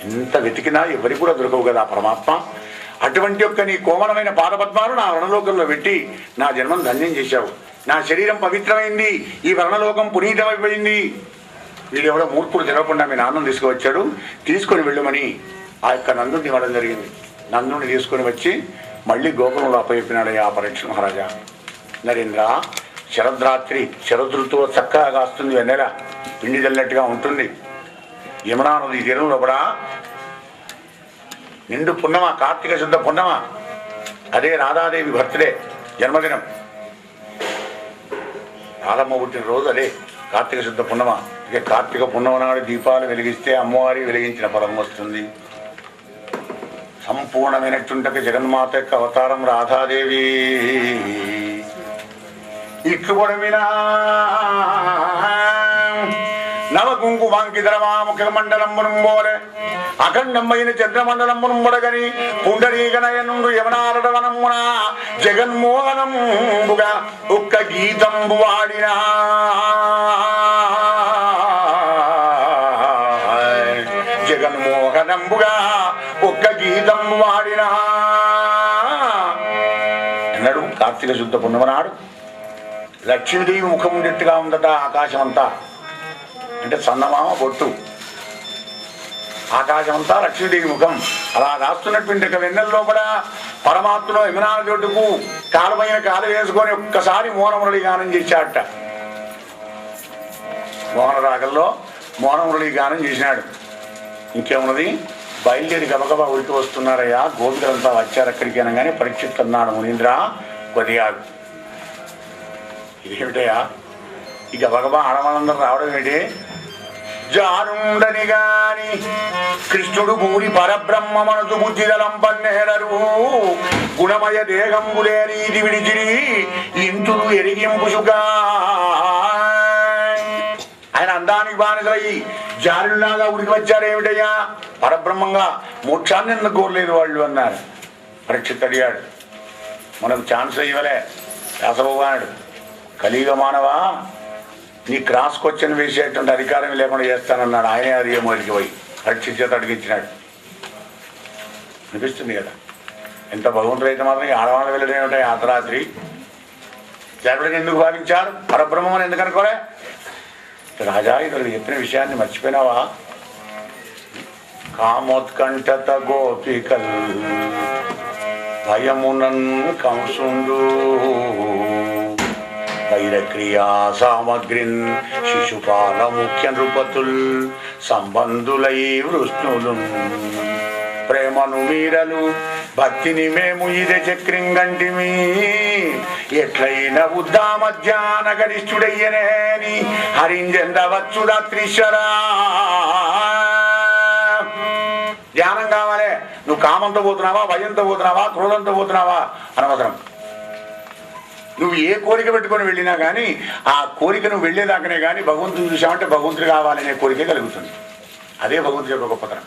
ఎంత వెతికినా ఎవరికి కూడా దొరకవు కదా పరమాత్మ. అటువంటి యొక్క నీ కోమలమైన పాదపద్మాలు నా వర్ణలోకంలో పెట్టి నా జన్మను ధన్యం చేశావు. నా శరీరం పవిత్రమైంది, ఈ వర్ణలోకం పునీతమైపోయింది. వీడు ఎవడో మూర్ఖుడు తెలవకుండా మీ నాన్నను తీసుకువచ్చాడు, తీసుకొని వెళ్ళమని ఆ యొక్క నందుడిని ఇవ్వడం జరిగింది. నందుడిని తీసుకొని వచ్చి మళ్ళీ గోకులంలో అప్పచెప్పినాడు ఆ పరీక్ష మహారాజా. నరేంద్ర, శరద్రాత్రి శరదృతువు చక్కగా కాస్తుంది, వెన్నెల పిండి చల్లట్టుగా ఉంటుంది. యమునా నది తీరంలో కూడా నిండు పున్నమ, కార్తీక శుద్ధ పున్నమ. అదే రాధాదేవి బర్త్డే, జన్మదినం. రాధమ్మ పుట్టిన రోజు అదే కార్తీక శుద్ధ పున్నమ. ఇక కార్తీక పున్నమ నాడు దీపాలు వెలిగిస్తే అమ్మవారి వెలిగించిన ఫలం వస్తుంది. సంపూర్ణమైనటువంటి జగన్మాత యొక్క అవతారం రాధాదేవి. ఇక్కుబొడమినా నవకుంకుమాంకితరమాముఖ మండలమునుంబోలే అఖండమైన చంద్రమండలమునుంబొడగని పుండరీగనయనుండు యవనారడవనమున జగన్మోహనంబుగా ఒక్క గీతంబు వాడినా జగన్మోహనంబుగా ఒక్క గీతంబు వాడినా అన్నాడు. కార్తీక శుద్ధ పున్నమ నాడు లక్ష్మీదేవి ముఖం ఉండేట్టుగా ఉందట ఆకాశం అంతా. అంటే చందమామ బొట్టు, ఆకాశం అంతా లక్ష్మీదేవి ముఖం. అలా రాస్తున్నటువంటి ఒక వెన్నెల్లో కూడా పరమాత్మలో యమునాల జొడ్డుకు కాలమైన కాలు వేసుకొని ఒక్కసారి మోనమురళి గానం చేశాడట. మోహన రాగంలో మోనమురళి గానం చేసినాడు. ఇంకేమున్నది, బయలుదేరి గబగబా ఉరికి వస్తున్నారయ్యా, గోపికలంతా వచ్చారు అక్కడికి అనగానే పరీక్షిత్ అన్నాడు, మునీంద్ర కొద్దిగా ఇదేమిటయా ఈ గబగబా ఆడవాళ్ళందరూ రావడం ఏంటి? జానుండని గాని కృష్ణుడు భూరి పరబ్రహ్మ మనసు బుద్ధిదలం పన్నేరరు గుణమయ దేహంబులే నీది విడిచిరి ఇంతుడు ఎరిగింపుసుగా. ఆయన అందానికి బానిసలయ్యి జానులాగా ఉరికి వచ్చారేమిటయ్యా? పరబ్రహ్మంగా మోక్షాన్ని ఎందుకు కోరలేదు వాళ్ళు అన్నారు. పరీక్షిత్ అడిగాడు, మనకు ఛాన్స్ ఇవ్వలే వ్యాసభగవానుడు. కలియుగ మానవా, నీ క్రాస్ క్వశ్చన్ వేసేటువంటి అధికారం లేకుండా చేస్తానన్నాడు. ఆయనే అది మొదటికి పోయి పరీక్షిత్ చేత అడిగించినాడు. అనిపిస్తుంది కదా, ఎంత భగవంతుడు అయితే మాత్రం ఈ ఆడవాళ్ళు వెళ్ళడం ఏమిటాయి అర్ధరాత్రి? జరుడిని ఎందుకు భావించారు? పరబ్రహ్మని ఎందుకు అనుకోలే? రాజా, ఇతరులు చెప్పిన విషయాన్ని మర్చిపోయినావా? కామోత్కంఠత గోపికల్ భయమునన్ కంసుండు వైరక్రియా సామగ్రిన్ శిశుపాల ముఖ్య నృపతుల్ సంబంధులై వృష్ణులు ప్రేమను మీరలు భక్తిని మేము ఇదే చక్రింగంటిమి ఎట్లయిన బుద్ధా మధ్యాహ్న గరిష్ఠుడయ్యనేని హరింజెందవచ్చుడా త్రిశరా. ధ్యానం కావాలి. నువ్వు కామంతో పోతున్నావా, భయంతో పోతున్నావా, క్రోధంతో పోతున్నావా అనవసరం. నువ్వు ఏ కోరిక పెట్టుకొని వెళ్ళినా కానీ ఆ కోరిక నువ్వు వెళ్ళేదాకనే కానీ భగవంతుని చూసామంటే భగవంతుడు కావాలనే కోరిక కలుగుతుంది. అదే భగవంతుడి యొక్క గొప్పతనం.